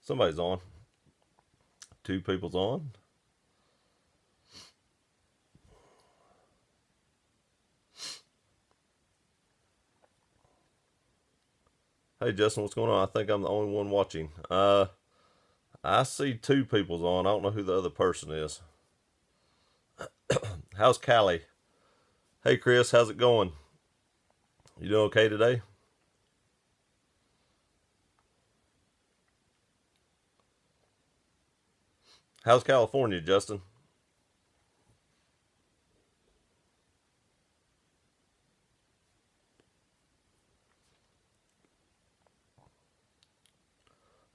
Somebody's on. Two people's on. Hey Justin, what's going on? I think I'm the only one watching. I see two people's on. I don't know who the other person is. How's Callie? Hey Chris, how's it going? You doing okay today? How's California, Justin?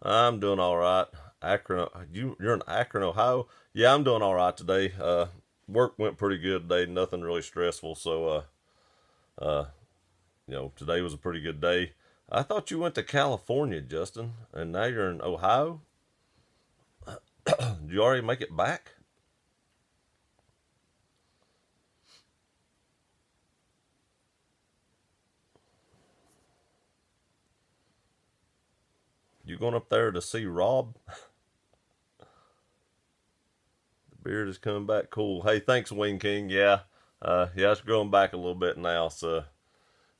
I'm doing all right. Akron, you're in Akron, Ohio. Yeah, I'm doing all right today. Work went pretty good today. Nothing really stressful. So, today was a pretty good day. I thought you went to California, Justin, and now you're in Ohio. Did you already make it back? You going up there to see Rob? The beard is coming back. Cool. Hey, thanks, Wing King. Yeah, yeah, it's growing back a little bit now. So,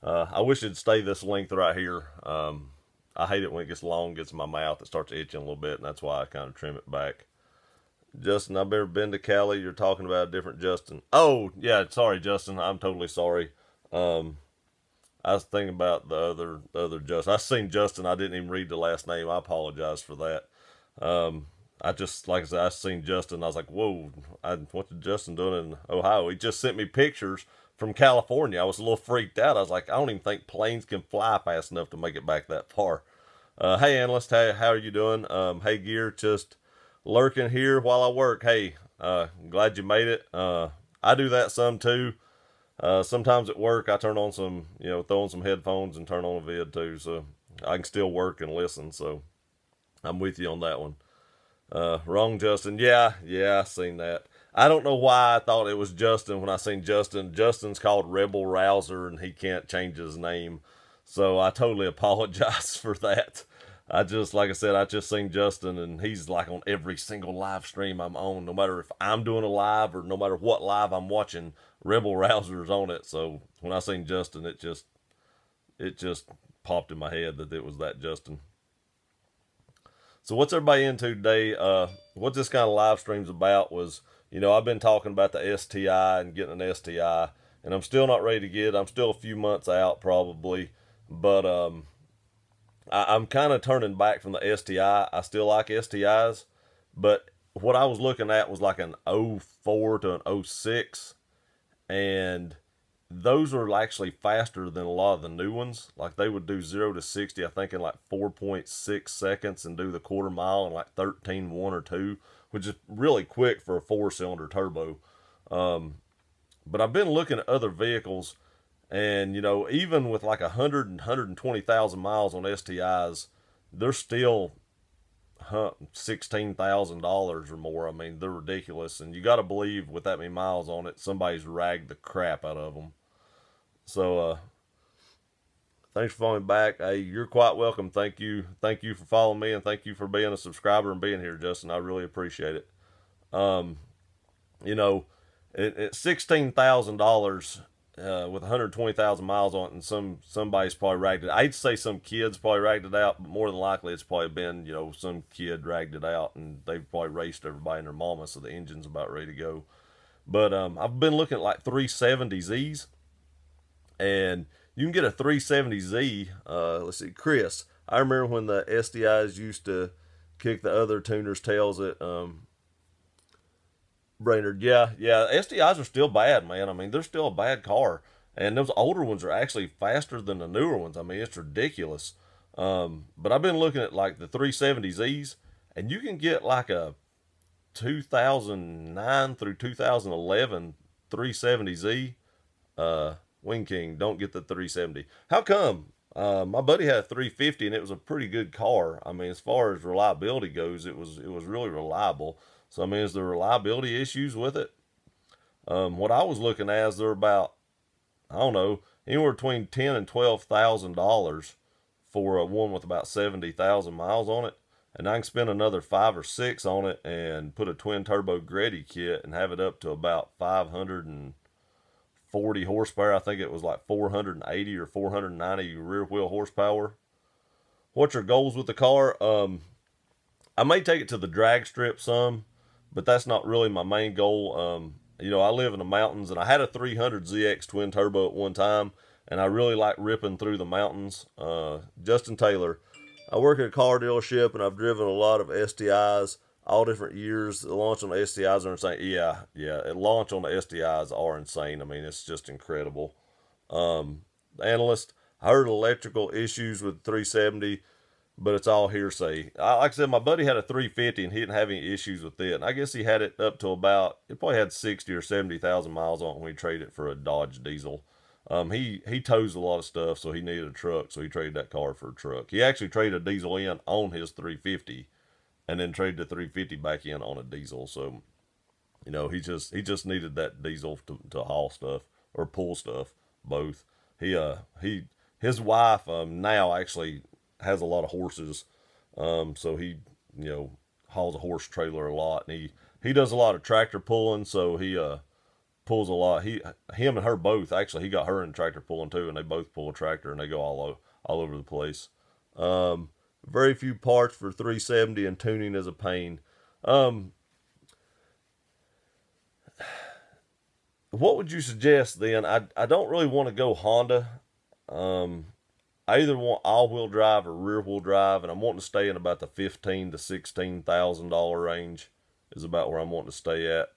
I wish it'd stay this length right here. I hate it when it gets long, gets in my mouth, it starts itching a little bit, and that's why I kind of trim it back. Justin, I've never been to Cali. You're talking about a different Justin. Oh, yeah, sorry, Justin. I'm totally sorry. Um, I was thinking about the other Justin. I seen Justin. I didn't even read the last name. I apologize for that. I just, like I said, I seen Justin. I was like, whoa, what's Justin doing in Ohio? He just sent me pictures from California. I was a little freaked out. I was like, I don't even think planes can fly fast enough to make it back that far. Hey, analyst, how are you doing? Hey, Gear, just lurking here while I work. Hey, glad you made it. I do that some too. Sometimes at work, I turn on some, throw on some headphones and turn on a vid too, so I can still work and listen. So I'm with you on that one. Wrong Justin. Yeah, I seen that. I don't know why I thought it was Justin when I seen Justin. Justin's called Rebel Rouser and he can't change his name. So I totally apologize for that. Like I said, I just seen Justin and he's like on every single live stream I'm on, no matter if I'm doing a live or no matter what live I'm watching, Rebel Rouser's on it. So when I seen Justin, it just popped in my head that it was that Justin. So what's everybody into today? What this kind of live stream's about was, I've been talking about the STI and getting an STI, and I'm still not ready to get it. I'm still a few months out probably, but I'm kind of turning back from the STI. I still like STIs, but what I was looking at was like an '04 to an '06, and those are actually faster than a lot of the new ones. Like they would do 0 to 60, I think, in like 4.6 seconds and do the quarter mile in like 13.1 or 2, which is really quick for a four-cylinder turbo. But I've been looking at other vehicles, and even with like 100 and 120,000 miles on STIs, they're still $16,000 or more. I mean, they're ridiculous, and you got to believe with that many miles on it, somebody's ragged the crap out of them. So, thanks for following back. Hey, you're quite welcome. Thank you for following me, and thank you for being a subscriber and being here, Justin. I really appreciate it. Um, you know, it's $16,000 with 120,000 miles on it, and somebody's probably ragged it. I'd say some kids probably ragged it out, but more than likely it's probably been some kid dragged it out, and they've probably raced everybody and their mama, so the engine's about ready to go. But I've been looking at like 370Zs, and you can get a 370Z. Let's see, Chris. I remember when the SDIs used to kick the other tuners' tails at Brainerd. Yeah. SDIs are still bad, man. I mean, they're still a bad car, and those older ones are actually faster than the newer ones. I mean, it's ridiculous. But I've been looking at like the 370Zs, and you can get like a 2009 through 2011 370Z. Wing King, don't get the 370. How come? My buddy had a 350 and it was a pretty good car. I mean, as far as reliability goes, it was really reliable. So I mean, is there reliability issues with it? What I was looking at is they're about, I don't know, anywhere between $10,000 and $12,000 for a one with about 70,000 miles on it. and I can spend another 5 or 6 on it and put a twin turbo Greddy kit and have it up to about 540 horsepower. I think it was like 480 or 490 rear wheel horsepower. What's your goals with the car? I may take it to the drag strip some, but that's not really my main goal. You know, I live in the mountains, and I had a 300 ZX twin turbo at one time, and I really like ripping through the mountains. Justin Taylor, I work at a car dealership, and I've driven a lot of STIs, all different years. The launch on the STIs are insane. Yeah, the launch on the STIs are insane. I mean, it's just incredible. The analyst, I heard electrical issues with 370, but it's all hearsay. Like I said, my buddy had a 350 and he didn't have any issues with it. And I guess he had it up to about, it probably had 60 or 70,000 miles on it when he traded it for a Dodge diesel. He tows a lot of stuff, so he needed a truck, so he traded that car for a truck. He actually traded a diesel in on his 350 and then traded the 350 back in on a diesel. So, you know, he just needed that diesel to haul stuff or pull stuff, both. His wife now actually has a lot of horses, so he, you know, hauls a horse trailer a lot, and he does a lot of tractor pulling, so he pulls a lot. Him and her both, actually, he got her in tractor pulling too, and they both pull a tractor, and they go all over the place. Very few parts for 370, and tuning is a pain. What would you suggest then? I don't really want to go Honda. I either want all-wheel drive or rear-wheel drive, and I'm wanting to stay in about the $15,000 to $16,000 range is about where I'm wanting to stay at.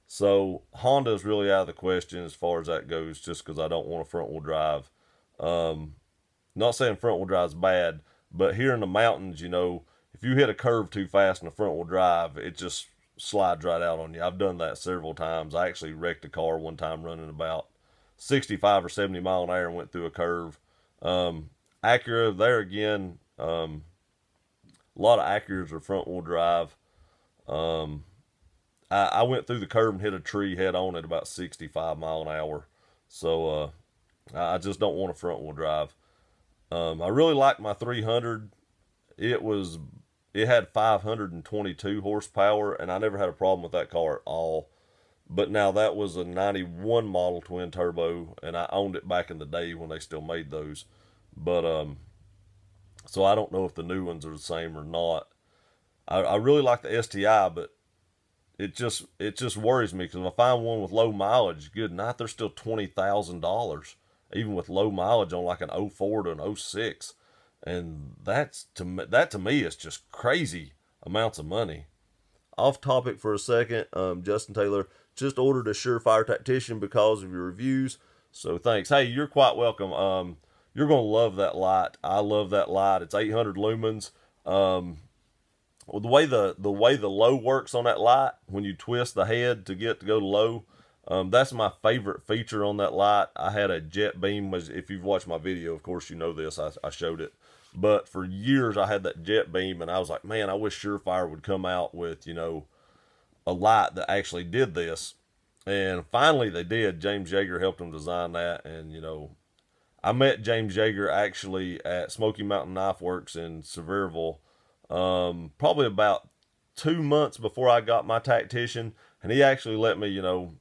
So Honda is really out of the question as far as that goes, just because I don't want a front-wheel drive. Not saying front-wheel drive is bad, but here in the mountains, you know, if you hit a curve too fast in a front-wheel drive, it just slides right out on you. I've done that several times. I actually wrecked a car one time running about 65 or 70 mile an hour and went through a curve. Acura, there again, a lot of Acuras are front wheel drive. I went through the curve and hit a tree head on at about 65 mile an hour. So, I just don't want a front wheel drive. I really liked my 300. It had 522 horsepower, and I never had a problem with that car at all. But now that was a 91 model twin turbo, and I owned it back in the day when they still made those. But, so I don't know if the new ones are the same or not. I really like the STI, but it just worries me, because if I find one with low mileage, good night, they're still $20,000, even with low mileage on like an 04 to an 06. And that to me is just crazy amounts of money. Off topic for a second, Justin Taylor, just ordered a Surefire Tactician because of your reviews, so thanks. Hey, you're quite welcome. You're gonna love that light. I love that light. It's 800 lumens. Well, the way the low works on that light, when you twist the head to go to low, that's my favorite feature on that light. I had a jet beam. If you've watched my video, of course you know this. I showed it. But for years I had that jet beam, and I was like, man, I wish Surefire would come out with, you know, a light that actually did this. And finally they did. James Yeager helped them design that, and, you know, I met James Yeager actually at Smoky Mountain Knife Works in Sevierville, probably about 2 months before I got my Tactician, and he actually let me, you know,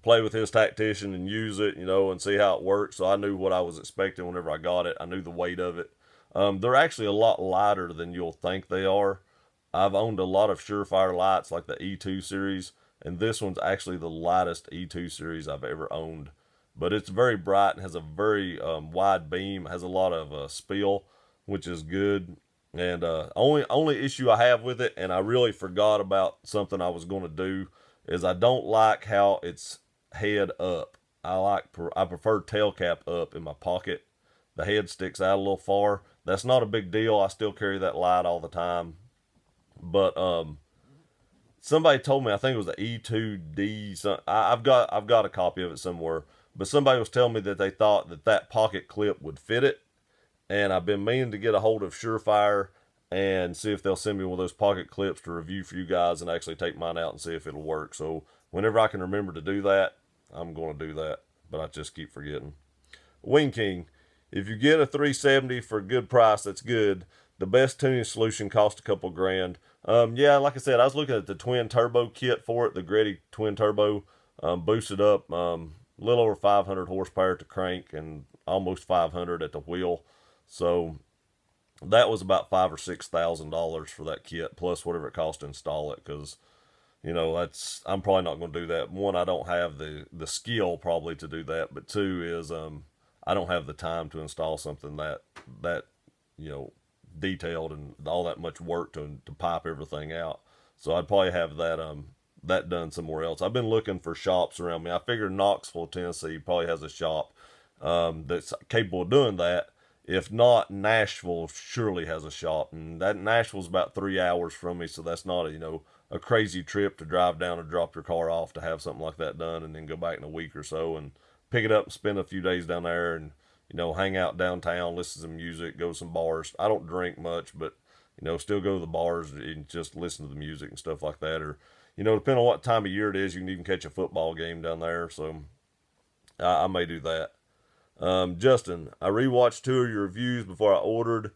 play with his Tactician and use it, you know, and see how it works. So I knew what I was expecting whenever I got it. I knew the weight of it. They're actually a lot lighter than you'll think they are. I've owned a lot of Surefire lights like the E2 series, and this one's actually the lightest E2 series I've ever owned. But it's very bright and has a very wide beam, has a lot of spill, which is good. And only issue I have with it, and I really forgot about something I was going to do, is I don't like how it's head up. I prefer tail cap up in my pocket. The head sticks out a little far. That's not a big deal. I still carry that light all the time. But somebody told me, I think it was the E2D. I've got a copy of it somewhere. But somebody was telling me that they thought that pocket clip would fit it. And I've been meaning to get a hold of Surefire and see if they'll send me one of those pocket clips to review for you guys and actually take mine out and see if it'll work. So whenever I can remember to do that, I'm going to do that. But I just keep forgetting. Wing King, if you get a 370 for a good price, that's good. the best tuning solution cost a couple grand. Yeah, like I said, I was looking at the twin turbo kit for it, the Greddy twin turbo, boosted up, a little over 500 horsepower at the crank and almost 500 at the wheel. So that was about $5,000 or $6,000 for that kit, plus whatever it cost to install it. Because I'm probably not going to do that. One, I don't have the skill probably to do that, but two is I don't have the time to install something that detailed and all that much work to pipe everything out. So I'd probably have that done somewhere else. I've been looking for shops around me. I figure Knoxville, Tennessee probably has a shop that's capable of doing that. If not, Nashville surely has a shop, and that Nashville's about 3 hours from me, so that's not a crazy trip to drive down and drop your car off to have something like that done, and then go back in a week or so and pick it up and spend a few days down there and hang out downtown, listen to some music, go to some bars. I don't drink much, but still go to the bars and just listen to the music and stuff like that. Or depending on what time of year it is, you can even catch a football game down there. So I may do that. Justin, I rewatched 2 of your reviews before I ordered.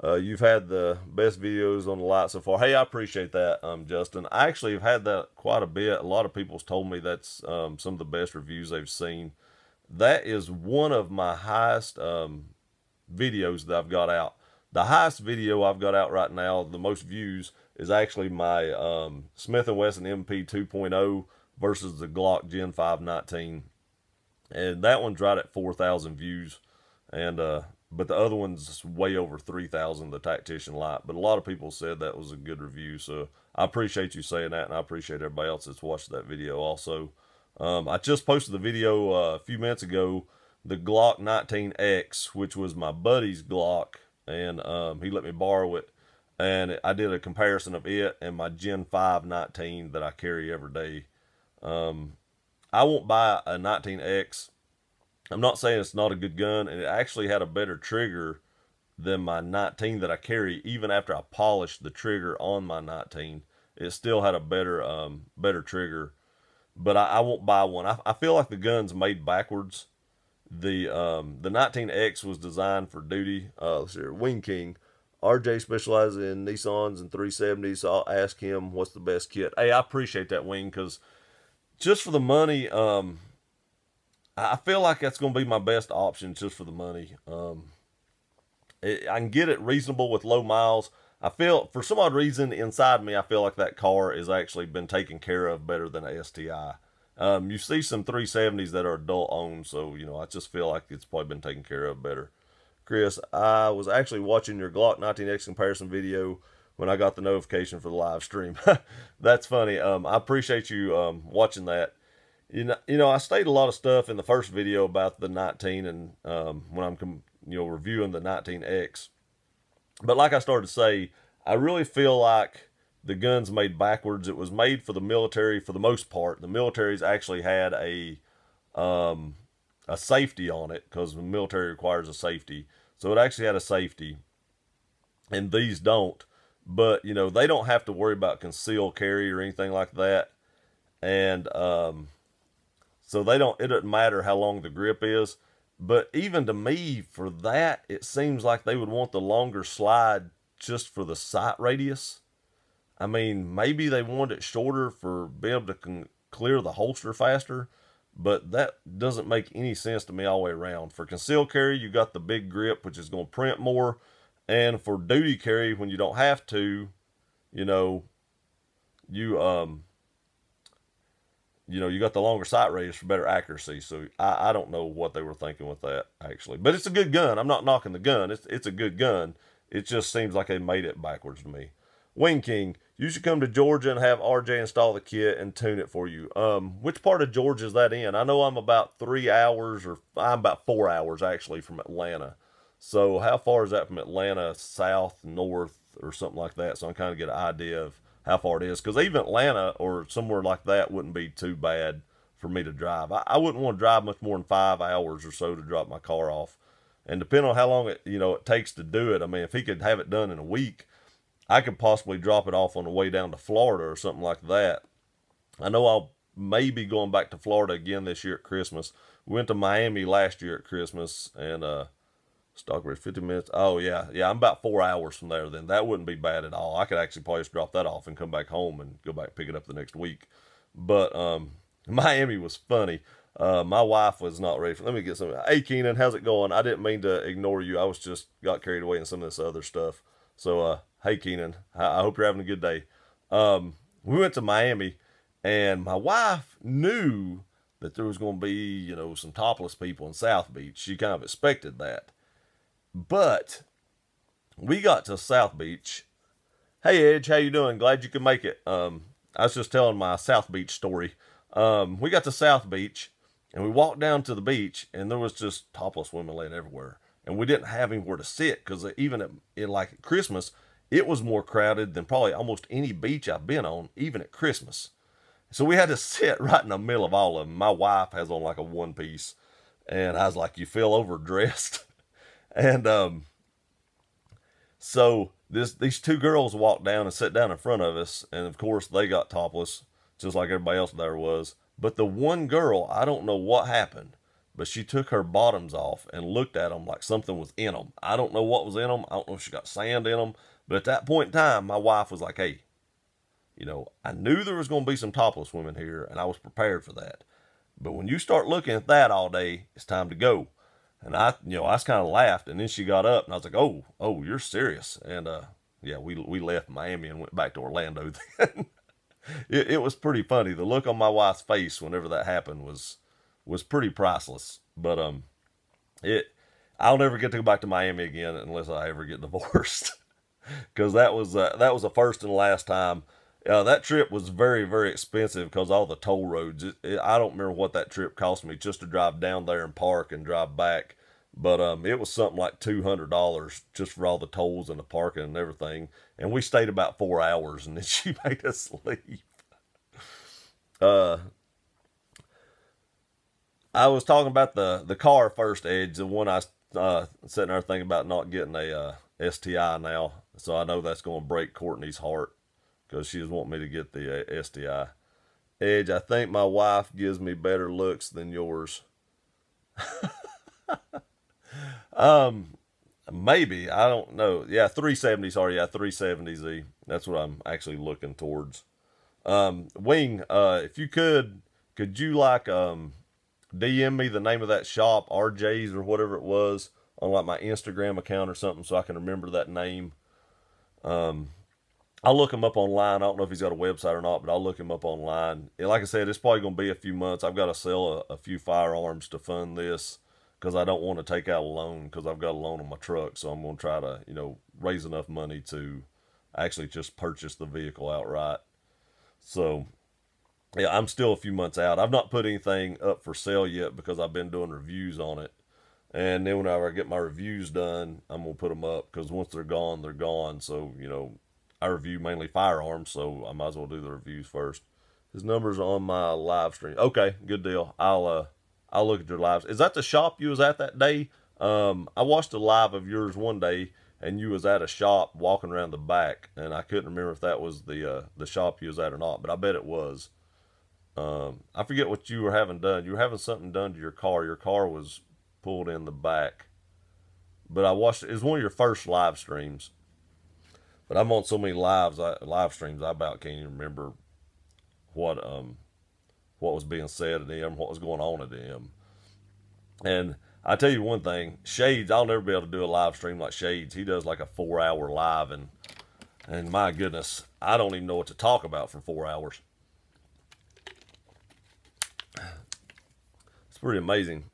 You've had the best videos on the light so far. Hey, I appreciate that, Justin. I actually have had that quite a bit. A lot of people's told me that's some of the best reviews they've seen. That is one of my highest videos that I've got out. The highest video I've got out right now, the most views, is actually my Smith & Wesson MP 2.0 versus the Glock Gen 5 19. And that one's right at 4,000 views. And but the other one's way over 3,000, the Tactician Light. But a lot of people said that was a good review. So I appreciate you saying that, and I appreciate everybody else that's watched that video also. I just posted the video a few minutes ago, the Glock 19X, which was my buddy's Glock, and he let me borrow it. And I did a comparison of it and my Gen 5 19 that I carry every day. I won't buy a 19X. I'm not saying it's not a good gun, and it actually had a better trigger than my 19 that I carry. Even after I polished the trigger on my 19, it still had a better trigger. But I won't buy one. I feel like the gun's made backwards. The 19X was designed for duty. Let's see here, Wing King. RJ specializes in Nissans and 370s, so I'll ask him what's the best kit. Hey, I appreciate that, Wing, because just for the money, I feel like that's going to be my best option just for the money. I can get it reasonable with low miles. I feel, for some odd reason, inside me, I feel like that car has actually been taken care of better than a STI. You see some 370s that are adult owned, so, I just feel like it's probably been taken care of better. Chris, I was actually watching your Glock 19X comparison video when I got the notification for the live stream. That's funny. I appreciate you watching that. I stated a lot of stuff in the first video about the 19 and when I'm reviewing the 19X. But like I started to say, I really feel like the gun's made backwards. It was made for the military for the most part. The military's actually had a safety on it because the military requires a safety. So it actually had a safety, and these don't. But, they don't have to worry about concealed carry or anything like that. And so it doesn't matter how long the grip is. But even to me, for that, it seems like they would want the longer slide just for the sight radius. I mean, maybe they want it shorter for being able to clear the holster faster, but that doesn't make any sense to me all the way around. For concealed carry, you got the big grip, which is going to print more. And for duty carry, when you don't have to, you got the longer sight radius for better accuracy. So I don't know what they were thinking with that, actually. But it's a good gun. I'm not knocking the gun. It's a good gun. It just seems like they made it backwards to me. Wing King, you should come to Georgia and have RJ install the kit and tune it for you. Which part of Georgia is that in? I know I'm about 3 hours, or I'm about 4 hours, actually, from Atlanta. So how far is that from Atlanta, south, north, or something like that? So I kind of get an idea of how far it is. Because even Atlanta or somewhere like that wouldn't be too bad for me to drive. I wouldn't want to drive much more than 5 hours or so to drop my car off. And depending on how long it takes to do it, I mean, if he could have it done in a week, I could possibly drop it off on the way down to Florida or something like that. I know I'll maybe going back to Florida again this year at Christmas. We went to Miami last year at Christmas, and Stockbridge, 50 minutes. Oh, yeah. Yeah, I'm about 4 hours from there then. That wouldn't be bad at all. I could actually probably just drop that off and come back home and go back and pick it up the next week. But Miami was funny. My wife was not ready for. Let me get some. Hey, Keenan, how's it going? I didn't mean to ignore you. I was just got carried away in some of this other stuff. So, hey, Keenan, I hope you're having a good day. We went to Miami, and my wife knew that there was going to be, some topless people in South Beach. She kind of expected that. But we got to South Beach. Hey, Edge, how you doing? Glad you could make it. I was just telling my South Beach story. We got to South Beach, and we walked down to the beach, and there was just topless women laying everywhere. And we didn't have anywhere to sit, because even at Christmas, it was more crowded than probably almost any beach I've been on, even at Christmas. So we had to sit right in the middle of all of them. My wife has on like a one piece, and I was like, you feel overdressed? And so these two girls walked down and sat down in front of us, and of course they got topless, just like everybody else there was. But the one girl, I don't know what happened, but she took her bottoms off and looked at them like something was in them. I don't know what was in them. I don't know if she got sand in them. But at that point in time, my wife was like, hey, I knew there was going to be some topless women here, and I was prepared for that. But when you start looking at that all day, it's time to go. And I just kind of laughed, and then she got up, and I was like, oh, you're serious. And, yeah, we left Miami and went back to Orlando then. It was pretty funny. The look on my wife's face whenever that happened was pretty priceless. But, I'll never get to go back to Miami again unless I ever get divorced. Because that was the first and last time. That trip was very, very expensive because all the toll roads. I don't remember what that trip cost me just to drive down there and park and drive back. But it was something like $200 just for all the tolls and the parking and everything. And we stayed about 4 hours, and then she made us leave. I was talking about the car first, Edge. The one I sitting there thinking about not getting a STI now. So I know that's going to break Courtney's heart, because she was wanting me to get the STI. Edge, I think my wife gives me better looks than yours. Maybe. I don't know. Yeah, 370, sorry. Yeah, 370Z. That's what I'm actually looking towards. Wing, if you could you like DM me the name of that shop, RJ's or whatever it was, on like my Instagram account or something so I can remember that name? I'll look him up online. I don't know if he's got a website or not, but I'll look him up online. And like I said, it's probably going to be a few months. I've got to sell a few firearms to fund this, because I don't want to take out a loan, because I've got a loan on my truck. So I'm going to try to, raise enough money to actually just purchase the vehicle outright. So, yeah, I'm still a few months out. I've not put anything up for sale yet because I've been doing reviews on it. And then whenever I get my reviews done, I'm going to put them up, because once they're gone, they're gone. So, I review mainly firearms, so I might as well do the reviews first. His number's on my live stream. Okay, good deal. I'll look at your lives. Is that the shop you was at that day? I watched a live of yours one day, and you was at a shop walking around the back, and I couldn't remember if that was the shop you was at or not, but I bet it was. I forget what you were having done. You were having something done to your car. Your car was pulled in the back. But I watched it. It was one of your first live streams. But I'm on so many live streams, I about can't even remember what was being said at them, what was going on at them. And I tell you one thing, Shades, I'll never be able to do a live stream like Shades. He does like a 4-hour live, and my goodness, I don't even know what to talk about for 4 hours. It's pretty amazing.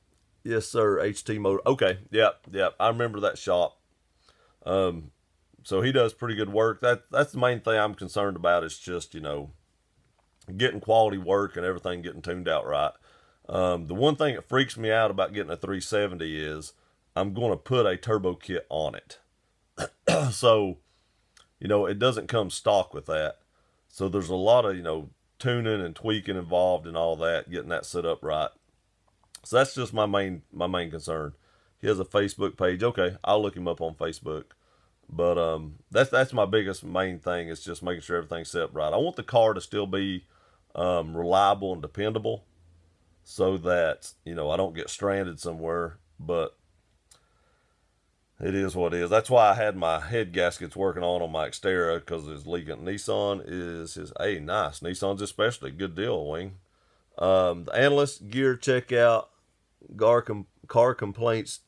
Yes, sir, HT Motor. Okay, yep. I remember that shop. So he does pretty good work. That's the main thing I'm concerned about, is just, getting quality work and everything getting tuned out right. The one thing that freaks me out about getting a 370 is I'm going to put a turbo kit on it. So, it doesn't come stock with that. So there's a lot of, tuning and tweaking involved and all that, getting that set up right. So that's just my main concern. He has a Facebook page. Okay, I'll look him up on Facebook. But that's my biggest main thing, is just making sure everything's set up right. I want the car to still be reliable and dependable, so that I don't get stranded somewhere. But It is what it is. That's why I had my head gaskets working on my Xterra, because it's leaking. Nissan is his, hey, nice. Nissan's especially good deal, Wing. The analyst gear checkout, car complaints,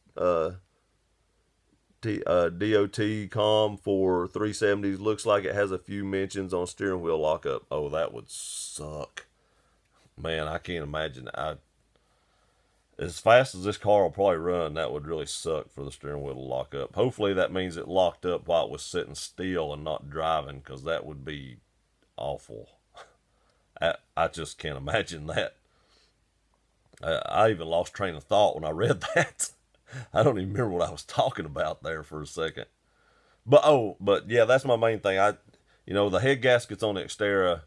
DOT.com for 370s. Looks like it has a few mentions on steering wheel lockup. Oh, that would suck. Man, I can't imagine. As fast as this car will probably run, that would really suck for the steering wheel to lock up. Hopefully that means it locked up while it was sitting still and not driving, because that would be awful. I just can't imagine that. I even lost train of thought when I read that. I don't even remember what I was talking about there for a second. But yeah, that's my main thing. The head gaskets on the Xterra,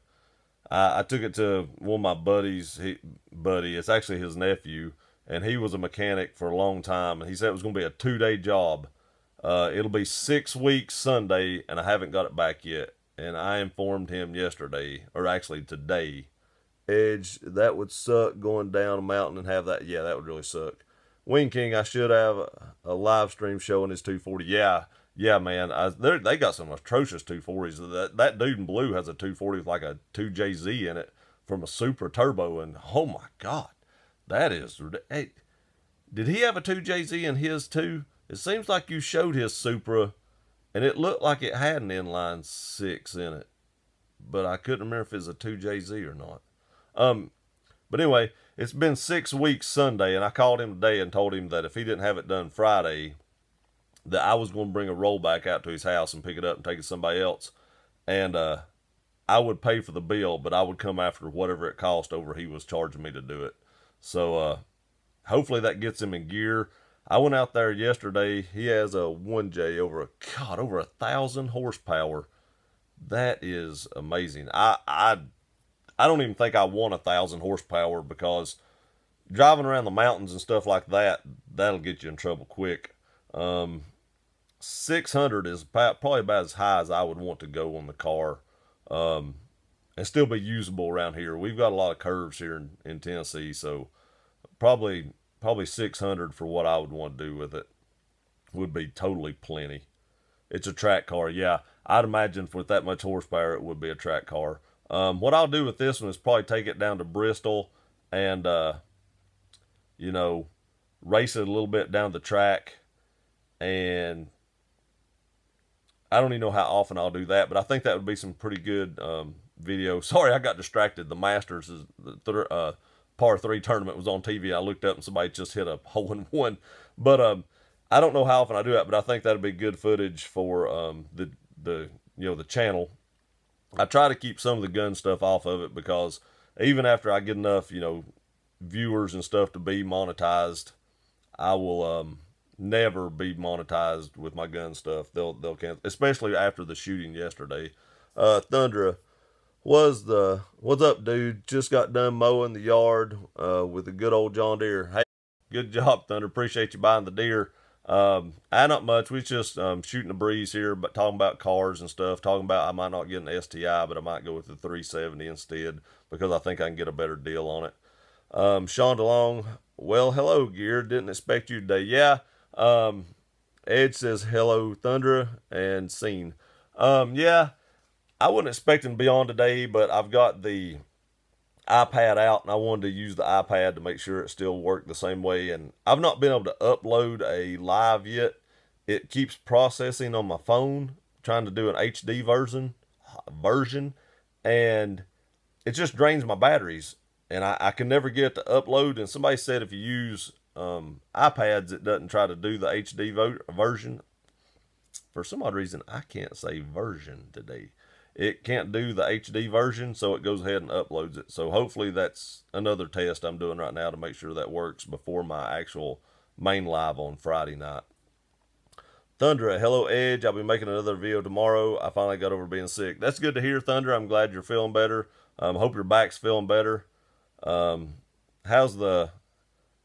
I took it to one of my buddies. It's actually his nephew, and he was a mechanic for a long time, and he said it was going to be a 2-day job. It'll be 6 weeks Sunday, and I haven't got it back yet. And I informed him yesterday, or actually today, Edge, that would suck going down a mountain and have that. Yeah, that would really suck. Wing King, I should have a live stream showing his 240. Yeah, man. They got some atrocious 240s. That dude in blue has a 240 with like a 2JZ in it from a Supra Turbo, and oh my God, that is. Hey, did he have a 2JZ in his too? It seems like you showed his Supra, and it looked like it had an inline 6 in it, but I couldn't remember if it's a 2JZ or not. But anyway, it's been 6 weeks Sunday, and I called him today and told him that if he didn't have it done Friday, that I was going to bring a rollback out to his house and pick it up and take it to somebody else. And I would pay for the bill, but I would come after whatever it cost over he was charging me to do it. So hopefully that gets him in gear. I went out there yesterday. He has a 1J over 1,000 horsepower. That is amazing. I don't even think I want 1,000 horsepower, because driving around the mountains and stuff like that, that'll get you in trouble quick. 600 is probably about as high as I would want to go on the car, and still be usable around here. We've got a lot of curves here in Tennessee, so probably 600 for what I would want to do with it would be totally plenty. It's a track car. Yeah, I'd imagine with that much horsepower, it would be a track car. What I'll do with this one is probably take it down to Bristol and, race it a little bit down the track. And I don't even know how often I'll do that, but I think that would be some pretty good video. Sorry, I got distracted. The Masters, par 3 tournament was on TV. I looked up and somebody just hit a hole in one. But I don't know how often I do that, but I think that'd be good footage for the channel. I try to keep some of the gun stuff off of it, because even after I get enough, viewers and stuff to be monetized, I will never be monetized with my gun stuff. They'll cancel, especially after the shooting yesterday. Thundra, what's up, dude? Just got done mowing the yard with a good old John Deere. Hey, good job, Thunder. Appreciate you buying the deer. Not much. We just shooting the breeze here, but talking about cars and stuff. Talking about I might not get an STI, but I might go with the 370 instead, because I think I can get a better deal on it. Sean DeLong, well, hello, Gear. Didn't expect you today. Yeah. Ed says hello, Thundra and Scene. Yeah, I wasn't expecting to be on today, but I've got the iPad out, and I wanted to use the iPad to make sure it still worked the same way. And I've not been able to upload a live yet. It keeps processing on my phone, trying to do an HD version, and it just drains my batteries, and I can never get it to upload. And somebody said if you use iPads, it doesn't try to do the HD version. For some odd reason, I can't say version today. It can't do the HD version, so it goes ahead and uploads it. So hopefully that's another test I'm doing right now to make sure that works before my actual main live on Friday night. Thundra, hello, Edge. I'll be making another video tomorrow. I finally got over being sick. That's good to hear, Thundra. I'm glad you're feeling better. Hope your back's feeling better. How's the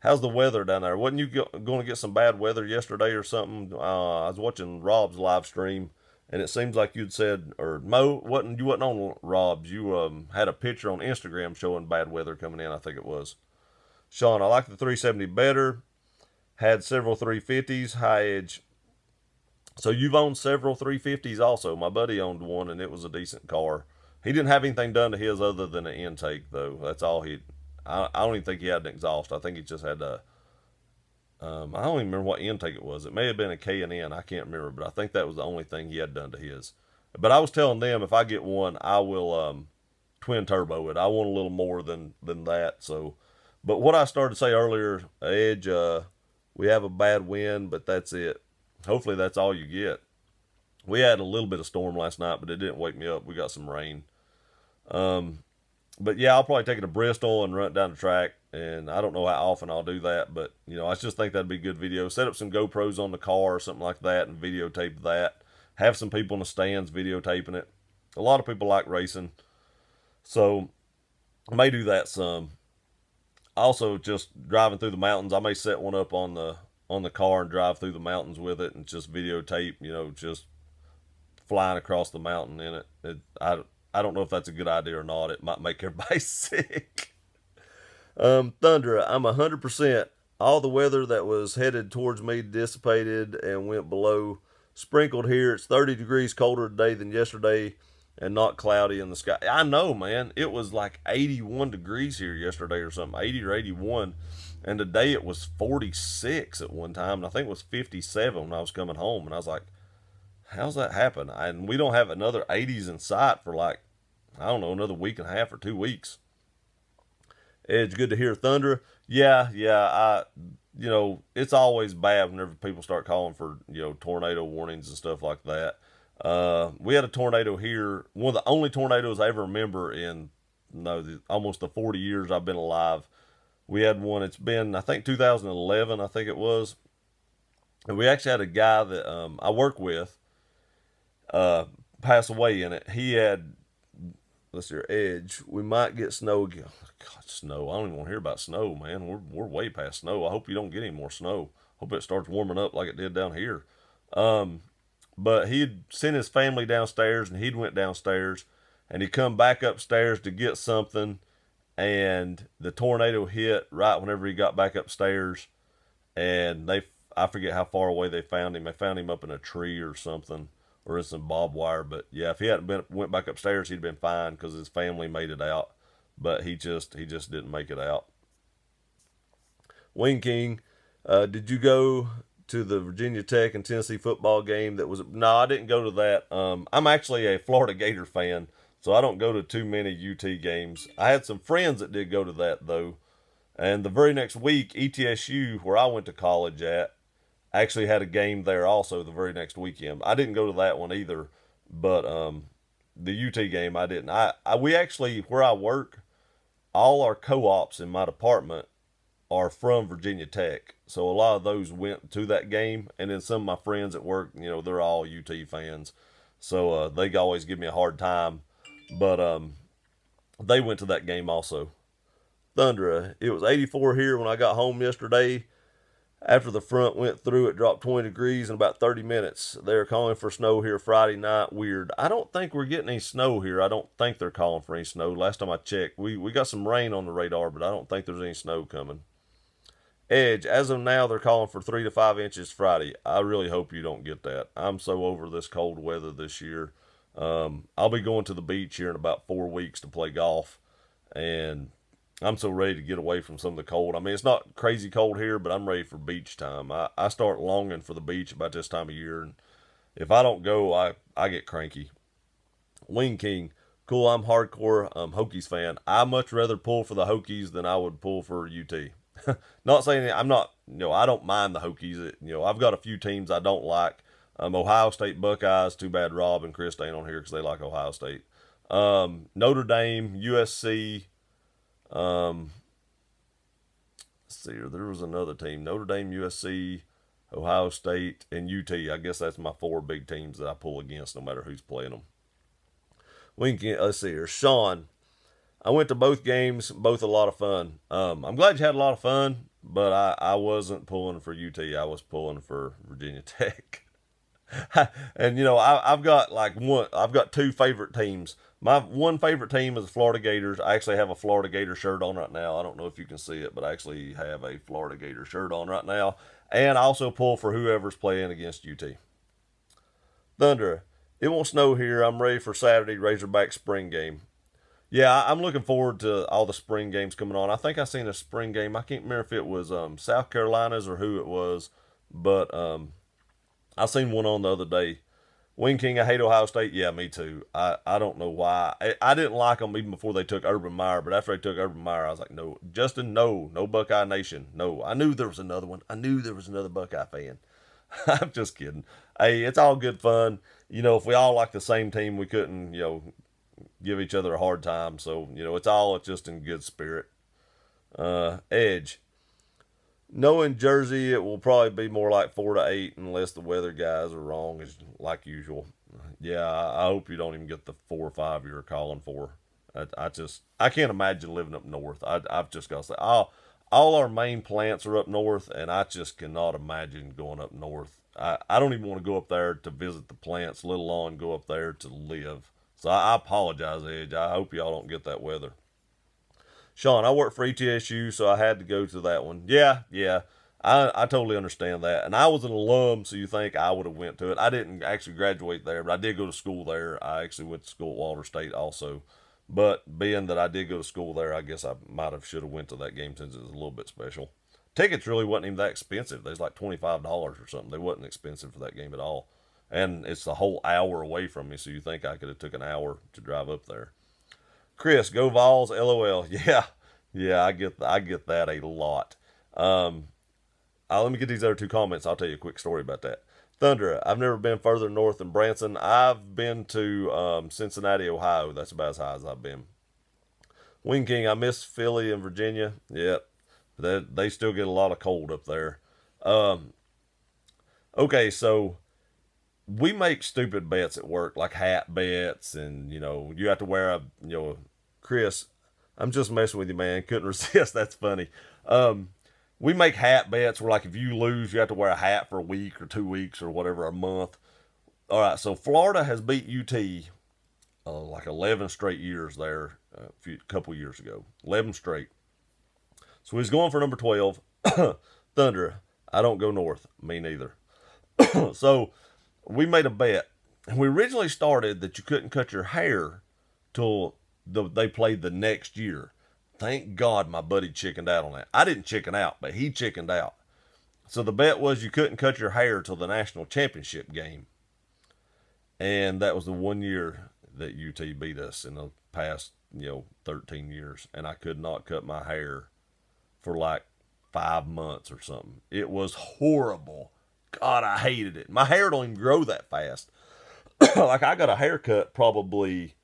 weather down there? Wasn't you going to get some bad weather yesterday or something? I was watching Rob's live stream, and it seems like you'd said, or Mo, you wasn't on Rob's. You had a picture on Instagram showing bad weather coming in, I think it was. Sean, I like the 370 better. Had several 350s. Hi, Edge. So you've owned several 350s also. My buddy owned one, and it was a decent car. He didn't have anything done to his other than an intake, though. That's all he. I don't even think he had an exhaust. I think he just had a. I don't even remember what intake it was. It may have been a K&N. I can't remember, but I think that was the only thing he had done to his. But I was telling them if I get one, I will twin turbo it. I want a little more than that. So, but what I started to say earlier, Edge, we have a bad wind, but that's it. Hopefully that's all you get. We had a little bit of storm last night, but it didn't wake me up. We got some rain. But yeah, I'll probably take it to Bristol and run it down the track. And I don't know how often I'll do that, but you know, I just think that'd be a good video. Set up some GoPros on the car or something like that and videotape that. Have some people in the stands videotaping it. A lot of people like racing, so I may do that some. Also, just driving through the mountains, I may set one up on the car and drive through the mountains with it and just videotape, you know, just flying across the mountain in it. I don't know if that's a good idea or not. It might make everybody sick. Thunder, I'm 100%. All the weather that was headed towards me dissipated and went below. Sprinkled here. It's 30 degrees colder today than yesterday and not cloudy in the sky. I know, man. It was like 81 degrees here yesterday or something, 80 or 81. And today it was 46 at one time. And I think it was 57 when I was coming home. And I was like, how's that happen? And we don't have another 80s in sight for like, I don't know, another week and a half or 2 weeks. Edge, good to hear. Thunder. Yeah, you know, it's always bad whenever people start calling for, you know, tornado warnings and stuff like that. We had a tornado here, one of the only tornadoes I ever remember in, almost the 40 years I've been alive. We had one, it's been, I think 2011, I think it was. And we actually had a guy that I work with pass away in it. He had, let's see, Edge, we might get snow again. God, snow. I don't even want to hear about snow, man. We're way past snow. I hope you don't get any more snow. Hope it starts warming up like it did down here. But he'd sent his family downstairs, and he'd went downstairs, and he come back upstairs to get something, and the tornado hit right whenever he got back upstairs, and I forget how far away they found him. They found him up in a tree or something, or in some barbed wire. But yeah, if he hadn't went back upstairs, he'd been fine because his family made it out. But he just didn't make it out. Wing King, did you go to the Virginia Tech and Tennessee football game? No, I didn't go to that. I'm actually a Florida Gator fan, so I don't go to too many UT games. I had some friends that did go to that though. And the very next week, ETSU, where I went to college at, actually had a game there also the very next weekend. I didn't go to that one either, but the UT game I didn't. We actually, where I work, all our co-ops in my department are from Virginia Tech. So a lot of those went to that game. And then some of my friends at work, you know, they're all UT fans. So they always give me a hard time. But they went to that game also. Thunder, it was 84 here when I got home yesterday. After the front went through, it dropped 20 degrees in about 30 minutes. They're calling for snow here Friday night. Weird. I don't think we're getting any snow here. I don't think they're calling for any snow. Last time I checked, we got some rain on the radar, but I don't think there's any snow coming. Edge, as of now, they're calling for 3 to 5 inches Friday. I really hope you don't get that. I'm so over this cold weather this year. I'll be going to the beach here in about 4 weeks to play golf, and I'm so ready to get away from some of the cold. I mean, it's not crazy cold here, but I'm ready for beach time. I start longing for the beach about this time of year, and if I don't go, I get cranky. Wing King, cool, I'm hardcore Hokies fan. I much rather pull for the Hokies than I would pull for UT. Not saying that I'm not, I don't mind the Hokies. I've got a few teams I don't like. Ohio State Buckeyes, too bad Rob and Chris ain't on here because they like Ohio State. Notre Dame, USC, let's see here. There was another team. Notre Dame, USC, Ohio State, and UT. I guess that's my 4 big teams that I pull against no matter who's playing them. Let's see here. Sean, I went to both games, both a lot of fun. I'm glad you had a lot of fun, but I wasn't pulling for UT. I was pulling for Virginia Tech. And, I've got 2 favorite teams. My one favorite team is the Florida Gators. I actually have a Florida Gator shirt on right now. I don't know if you can see it, but I actually have a Florida Gator shirt on right now. And I also pull for whoever's playing against UT. Thunder, it won't snow here. I'm ready for Saturday Razorback spring game. Yeah, I'm looking forward to all the spring games coming on. I think I seen a spring game. I can't remember if it was South Carolina's or who it was, but I seen one on the other day. Wing King, I hate Ohio State. Yeah, me too. I don't know why. I didn't like them even before they took Urban Meyer, but after they took Urban Meyer, I was like, no, Justin, no, no Buckeye Nation, no. I knew there was another one. I knew there was another Buckeye fan. I'm just kidding. Hey, it's all good fun. You know, if we all like the same team, we couldn't, give each other a hard time. So, it's all just in good spirit. Edge. Knowing Jersey, it will probably be more like 4 to 8 unless the weather guys are wrong, as like usual. Yeah, I hope you don't even get the 4 or 5 you're calling for. I can't imagine living up north. I've just got to say, all our main plants are up north, and I just cannot imagine going up north. I don't even want to go up there to visit the plants, let alone go up there to live. So I apologize, Edge. I hope y'all don't get that weather. Sean, I work for ETSU, so I had to go to that one. Yeah. I totally understand that. And I was an alum, so you think I would have went to it. I didn't actually graduate there, but I did go to school there. I actually went to school at Walter State also. But being that I did go to school there, I guess I should have went to that game since it was a little bit special. Tickets really wasn't even that expensive. They was like $25 or something. They wasn't expensive for that game at all. And it's a whole hour away from me, so you think I could have took an hour to drive up there. Chris, go Vols, LOL. Yeah, I get that a lot. Let me get these other 2 comments. I'll tell you a quick story about that. Thunder, I've never been further north than Branson. I've been to Cincinnati, Ohio. That's about as high as I've been. Wing King, I miss Philly and Virginia. Yep, they still get a lot of cold up there. Okay, so we make stupid bets at work, like hat bets, and you have to wear a Chris, I'm just messing with you, man. Couldn't resist. That's funny. We make hat bets where, like, if you lose, you have to wear a hat for a week or 2 weeks or whatever, a month. All right, so Florida has beat UT like 11 straight years there a couple years ago. 11 straight. So he's going for number 12. Thunder, I don't go north. Me neither. So we made a bet. And we originally started that you couldn't cut your hair till they played the next year. Thank God my buddy chickened out on that. I didn't chicken out, but he chickened out. So the bet was you couldn't cut your hair till the national championship game. And that was the 1 year that UT beat us in the past, 13 years. And I could not cut my hair for like 5 months or something. It was horrible. God, I hated it. My hair don't even grow that fast. Like, I got a haircut probably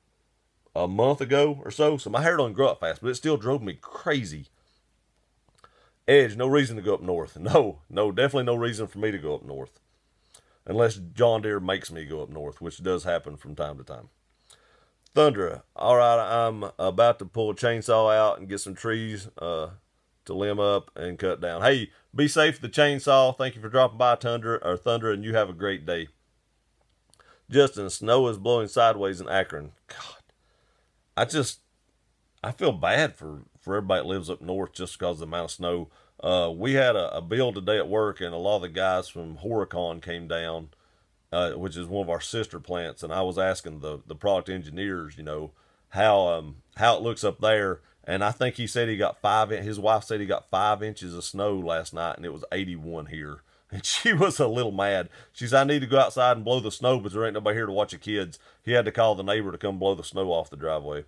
a month ago or so my hair don't grow up fast, but it still drove me crazy. Edge, no reason to go up north. No, definitely no reason for me to go up north. Unless John Deere makes me go up north, which does happen from time to time. Thunder, all right, I'm about to pull a chainsaw out and get some trees to limb up and cut down. Hey, be safe with the chainsaw. Thank you for dropping by, Thunder, and you have a great day. Justin, snow is blowing sideways in Akron. God. I feel bad for everybody that lives up north just because of the amount of snow. We had a bill today at work, and a lot of the guys from Horicon came down, which is one of our sister plants, and I was asking the product engineers, how it looks up there, and I think he said he got his wife said he got 5 inches of snow last night, and it was 81 here. And she was a little mad. She said, I need to go outside and blow the snow, but there ain't nobody here to watch the kids. He had to call the neighbor to come blow the snow off the driveway.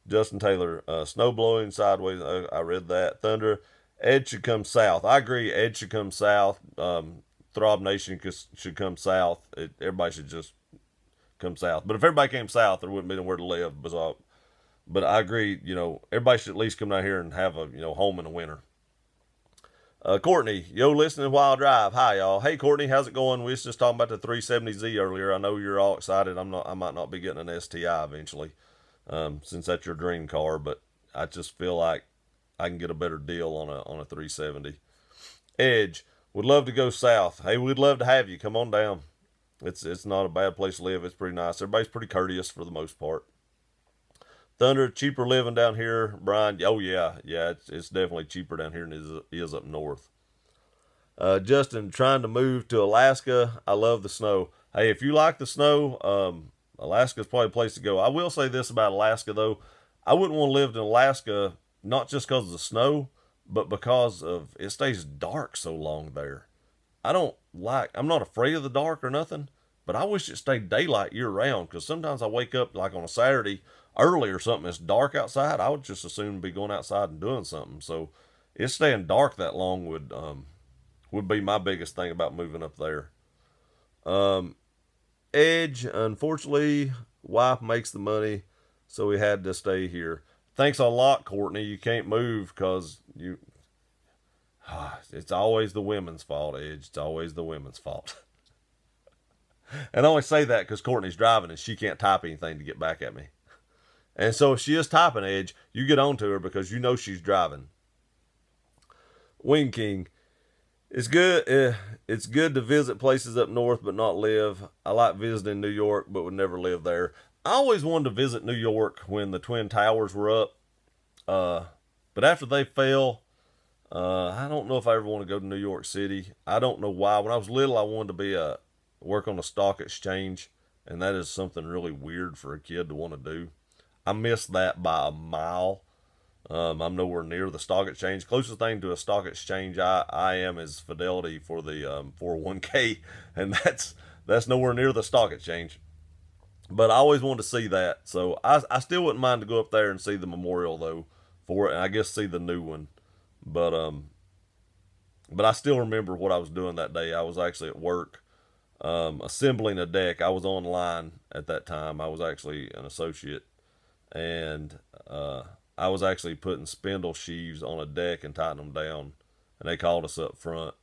Justin Taylor, snow blowing sideways. I read that. Thunder, Ed should come south. I agree. Ed should come south. Throb Nation should come south. Everybody should just come south. But if everybody came south, there wouldn't be nowhere to live. But I agree. Everybody should at least come down here and have a home in the winter. Courtney, listening while I drive. Hi, y'all. Hey, Courtney, how's it going? We was just talking about the 370Z earlier. I know you're all excited. I might not be getting an STI eventually, since that's your dream car, but I just feel like I can get a better deal on a 370. Edge, would love to go south. Hey, we'd love to have you. Come on down. It's not a bad place to live. It's pretty nice. Everybody's pretty courteous for the most part. Thunder, cheaper living down here, Brian. Oh, yeah. It's definitely cheaper down here than it is up north. Justin, trying to move to Alaska. I love the snow. Hey, if you like the snow, Alaska's probably a place to go. I will say this about Alaska, though. I wouldn't want to live in Alaska, not just because of the snow, but because of it stays dark so long there. I'm not afraid of the dark or nothing, but I wish it stayed daylight year round because sometimes I wake up like on a Saturday early or something, it's dark outside. I would just as soon be going outside and doing something. So it's staying dark that long would be my biggest thing about moving up there. Um, Edge, unfortunately, wife makes the money, so we had to stay here. Thanks a lot, Courtney. You can't move because you. It's always the women's fault, Edge. It's always the women's fault. And I only say that because Courtney's driving and she can't type anything to get back at me. And so if she is typing, Edge, you get on to her because you know she's driving. Wing King. It's good. It's good to visit places up north, but not live. I like visiting New York, but would never live there. I always wanted to visit New York when the Twin Towers were up, but after they fell, I don't know if I ever want to go to New York City. I don't know why. When I was little, I wanted to work on a stock exchange, and that is something really weird for a kid to want to do. I missed that by a mile. I'm nowhere near the stock exchange. Closest thing to a stock exchange I am is Fidelity for the 401k, and that's nowhere near the stock exchange. But I always wanted to see that, so I still wouldn't mind to go up there and see the memorial though for it, and I guess see the new one. But I still remember what I was doing that day. I was actually at work assembling a deck. I was online at that time. I was actually an associate, and I was actually putting spindle sheaves on a deck and tightening them down. And they called us up front,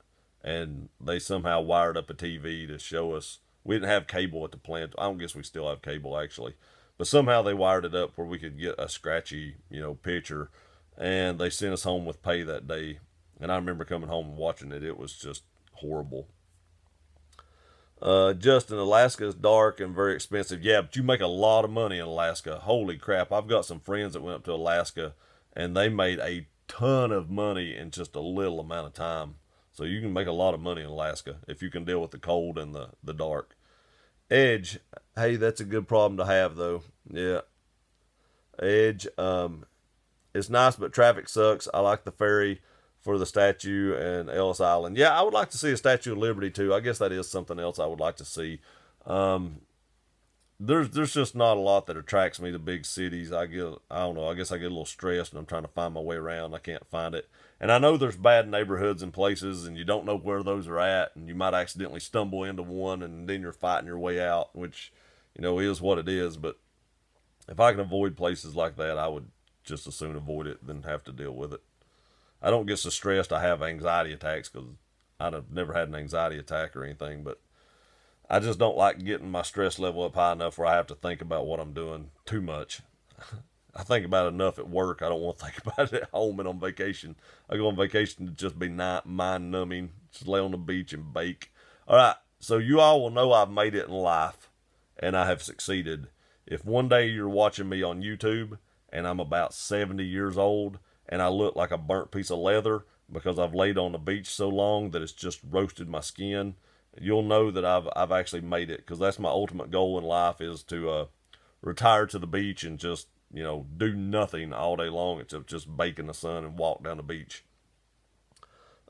and they somehow wired up a TV to show us. We didn't have cable at the plant. I don't guess we still have cable actually, but somehow they wired it up where we could get a scratchy, picture. And they sent us home with pay that day. And I remember coming home and watching it. It was just horrible. Justin, Alaska is dark and very expensive. Yeah, but you make a lot of money in Alaska. Holy crap. I've got some friends that went up to Alaska and they made a ton of money in just a little amount of time. So you can make a lot of money in Alaska if you can deal with the cold and the dark. Edge, hey, that's a good problem to have though. Yeah. Edge, it's nice, but traffic sucks. I like the ferry for the statue and Ellis Island. Yeah, I would like to see a Statue of Liberty too. I guess that is something else I would like to see. There's just not a lot that attracts me to big cities. I don't know. I guess I get a little stressed and I'm trying to find my way around. I can't find it. And I know there's bad neighborhoods and places, and you don't know where those are at, and you might accidentally stumble into one, and then you're fighting your way out, which is what it is. But if I can avoid places like that, I would just as soon avoid it than have to deal with it. I don't get so stressed I have anxiety attacks because I've never had an anxiety attack or anything, but I just don't like getting my stress level up high enough where I have to think about what I'm doing too much. I think about it enough at work. I don't want to think about it at home and on vacation. I go on vacation to just be mind numbing, just lay on the beach and bake. All right, so you all will know I've made it in life and I have succeeded. If one day you're watching me on YouTube and I'm about 70 years old and I look like a burnt piece of leather because I've laid on the beach so long that it's just roasted my skin, you'll know that I've actually made it, because that's my ultimate goal in life, is to retire to the beach and just do nothing all day long except just bake in the sun and walk down the beach.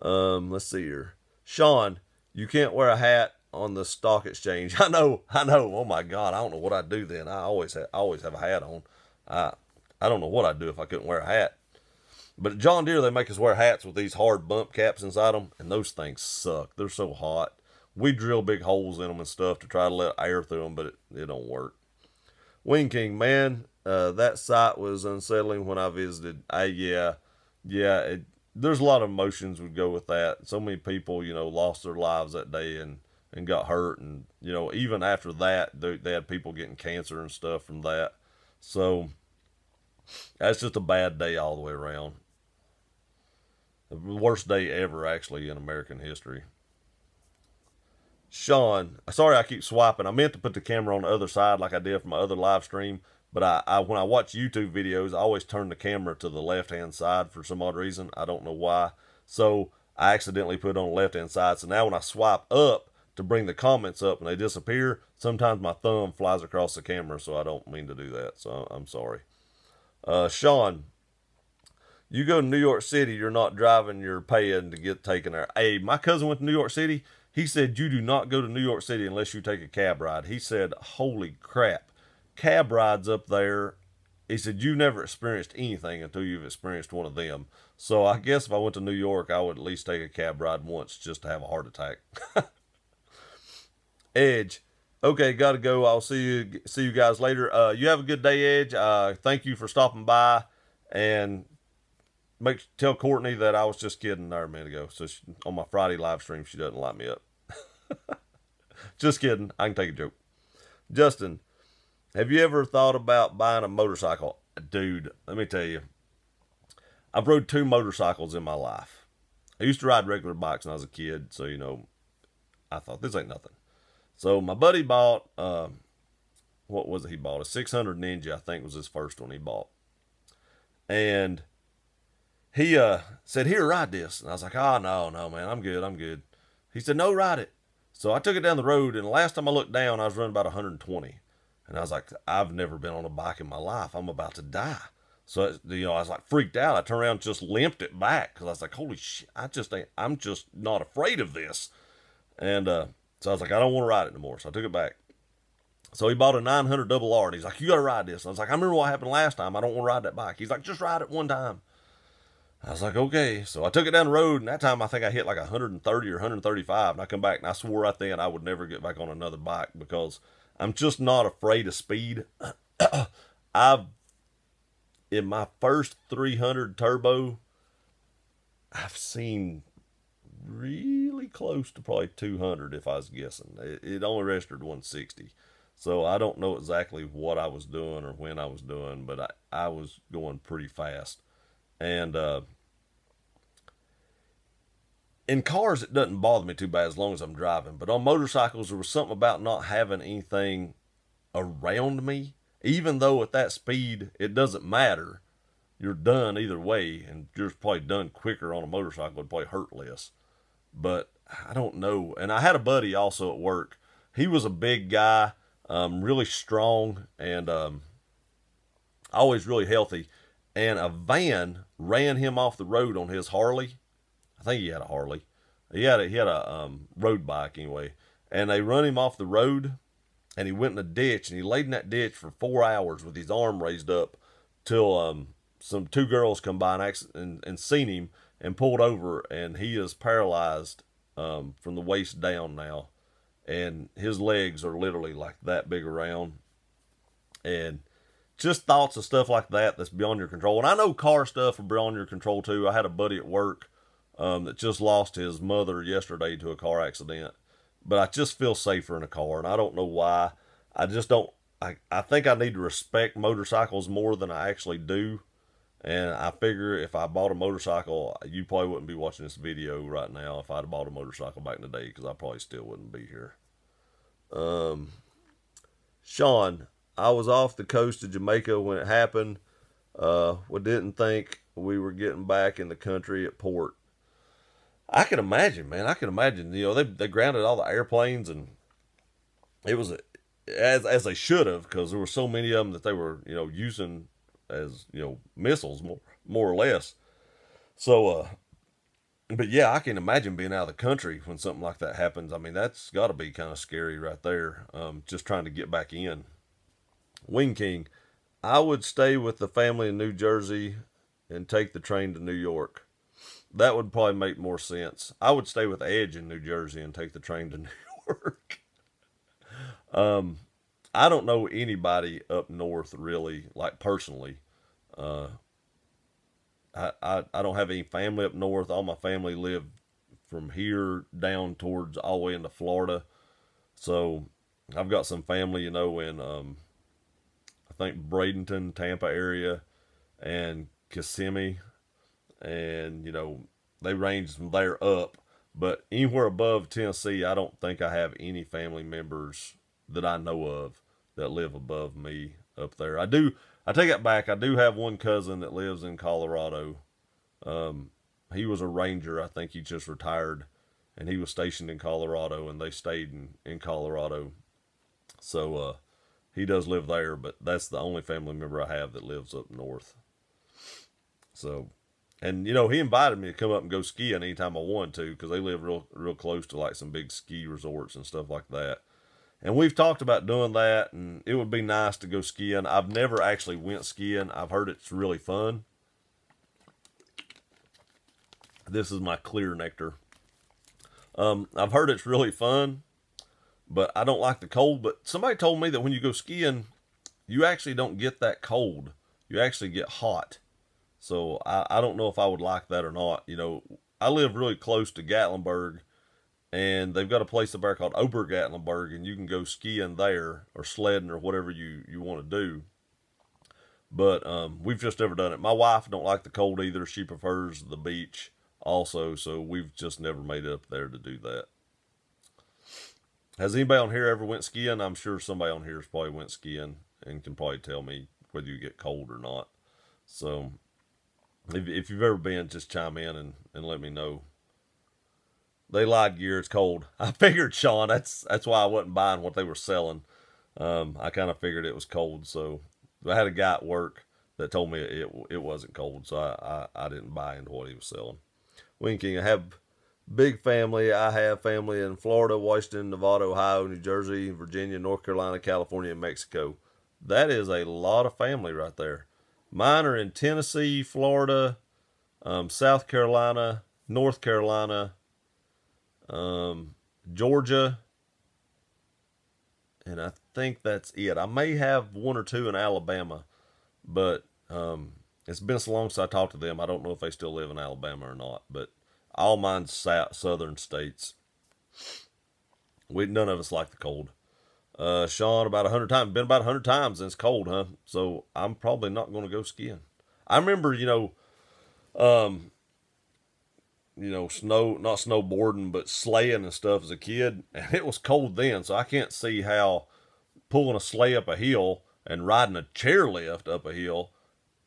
Let's see here. Sean, you can't wear a hat on the stock exchange. I know. Oh my God, I don't know what I'd do then. I always have a hat on. I don't know what I'd do if I couldn't wear a hat. But at John Deere, they make us wear hats with these hard bump caps inside them, and those things suck. They're so hot. We drill big holes in them and stuff to try to let air through them, but it don't work. Wing King, man, that site was unsettling when I visited. Yeah. There's a lot of emotions would go with that. So many people, lost their lives that day and got hurt, and even after that, they had people getting cancer and stuff from that. So that's just a bad day all the way around. The worst day ever, actually, in American history. Sean, sorry I keep swiping. I meant to put the camera on the other side like I did for my other live stream, but I when I watch YouTube videos, I always turn the camera to the left-hand side for some odd reason. I don't know why. So I accidentally put it on the left-hand side. So now when I swipe up, to bring the comments up and they disappear, sometimes my thumb flies across the camera, so I don't mean to do that. So I'm sorry. Sean, you go to New York City, you're not driving, you're paying to get taken there. Hey, my cousin went to New York City. He said, you do not go to New York City unless you take a cab ride. He said, holy crap, cab rides up there. He said, you've never experienced anything until you've experienced one of them. So I guess if I went to New York, I would at least take a cab ride once just to have a heart attack. Edge, okay, got to go. I'll see you guys later. You have a good day, Edge. Thank you for stopping by, and tell Courtney that I was just kidding there a minute ago. So on my Friday live stream, she doesn't light me up. Just kidding. I can take a joke. Justin, have you ever thought about buying a motorcycle? Dude, let me tell you, I've rode 2 motorcycles in my life. I used to ride regular bikes when I was a kid, so, you know, I thought this ain't nothing. So my buddy bought, what was it he bought? A 600 Ninja, I think was his first one he bought. And he said, here, ride this. And I was like, oh, no, man, I'm good. He said, no, ride it. So I took it down the road, and the last time I looked down, I was running about 120. And I was like, I've never been on a bike in my life. I'm about to die. So, you know, I was like freaked out. I turned around and just limped it back because I was like, holy shit, I'm just not afraid of this. And so I was like, I don't want to ride it anymore. So I took it back. So he bought a 900 double R, and he's like, you got to ride this. And I was like, I remember what happened last time. I don't want to ride that bike. He's like, just ride it one time. I was like, okay. So I took it down the road, and that time I think I hit like 130 or 135. And I come back, and I swore right then I would never get back on another bike because I'm just not afraid of speed. In my first 300 turbo, I've seen really close to probably 200 if I was guessing. It only registered 160. So I don't know exactly what I was doing or when I was doing, but I was going pretty fast. And in cars, it doesn't bother me too bad as long as I'm driving. But on motorcycles, there was something about not having anything around me. Even though at that speed, it doesn't matter. You're done either way, and you're probably done quicker on a motorcycle. It'd probably hurt less. But I don't know. And I had a buddy also at work. He was a big guy, really strong, and always really healthy. And a van ran him off the road on his Harley. I think he had a Harley. He had a road bike anyway. And they run him off the road, and he went in a ditch, and he laid in that ditch for 4 hours with his arm raised up till 2 girls come by and seen him and pulled over, and he is paralyzed from the waist down now, and his legs are literally like that big around. And just thoughts of stuff like that's beyond your control. And I know car stuff are beyond your control too. I had a buddy at work that just lost his mother yesterday to a car accident. But I just feel safer in a car, and I don't know why. I just don't. I think I need to respect motorcycles more than I actually do. And I figure if I bought a motorcycle, you probably wouldn't be watching this video right now if I'd have bought a motorcycle back in the day, because I probably still wouldn't be here. Sean, I was off the coast of Jamaica when it happened. We didn't think we were getting back in the country at port. I can imagine, man. I can imagine. You know, they grounded all the airplanes, and it was as they should have, because there were so many of them that they were, you know, using as, you know, missiles more or less. So, but yeah, I can imagine being out of the country when something like that happens. I mean, that's got to be kind of scary right there. Just trying to get back in. Wing King, I would stay with the family in New Jersey and take the train to New York. That would probably make more sense. I would stay with Edge in New Jersey and take the train to New York. I don't know anybody up north really, like personally. I don't have any family up north. All my family live from here down towards all the way into Florida. So I've got some family, you know, in I think Bradenton, Tampa area, and Kissimmee, and you know, they range from there up. But anywhere above Tennessee, I don't think I have any family members that I know of that live above me up there. I take it back. I do have one cousin that lives in Colorado. He was a ranger. I think he just retired. and he was stationed in Colorado, and they stayed in Colorado. So he does live there, but that's the only family member I have that lives up north. So, and he invited me to come up and go skiing anytime I wanted to, because they live real close to like some big ski resorts and stuff like that. And we've talked about doing that, and it would be nice to go skiing. I've never actually went skiing. I've heard it's really fun. This is my clear nectar. I've heard it's really fun, but I don't like the cold. But somebody told me that when you go skiing, you actually don't get that cold. You actually get hot. So I don't know if I would like that or not. I live really close to Gatlinburg, and they've got a place up there called Obergatlinburg, and you can go skiing there or sledding or whatever you want to do. But we've just never done it. My wife don't like the cold either. She prefers the beach also, so we've just never made it up there to do that. Has anybody on here ever went skiing? I'm sure somebody on here has probably went skiing and can probably tell me whether you get cold or not. So if you've ever been, just chime in and let me know. They lied, gear, it's cold. I figured, Sean, that's why I wasn't buying what they were selling. I kind of figured it was cold, so I had a guy at work that told me it wasn't cold, so I didn't buy into what he was selling. Winking, I have big family. I have family in Florida, Washington, Nevada, Ohio, New Jersey, Virginia, North Carolina, California, and Mexico. That is a lot of family right there. Mine are in Tennessee, Florida, South Carolina, North Carolina, Georgia, and I think that's it. I may have one or two in Alabama, but it's been so long since I talked to them, I don't know if they still live in Alabama or not. But all mine's southern states. None of us like the cold. Sean, about 100 times. Been about 100 times and it's cold, huh? So I'm probably not going to go skiing. I remember, not snowboarding, but sleighing and stuff as a kid. And it was cold then, so I can't see how pulling a sleigh up a hill and riding a chairlift up a hill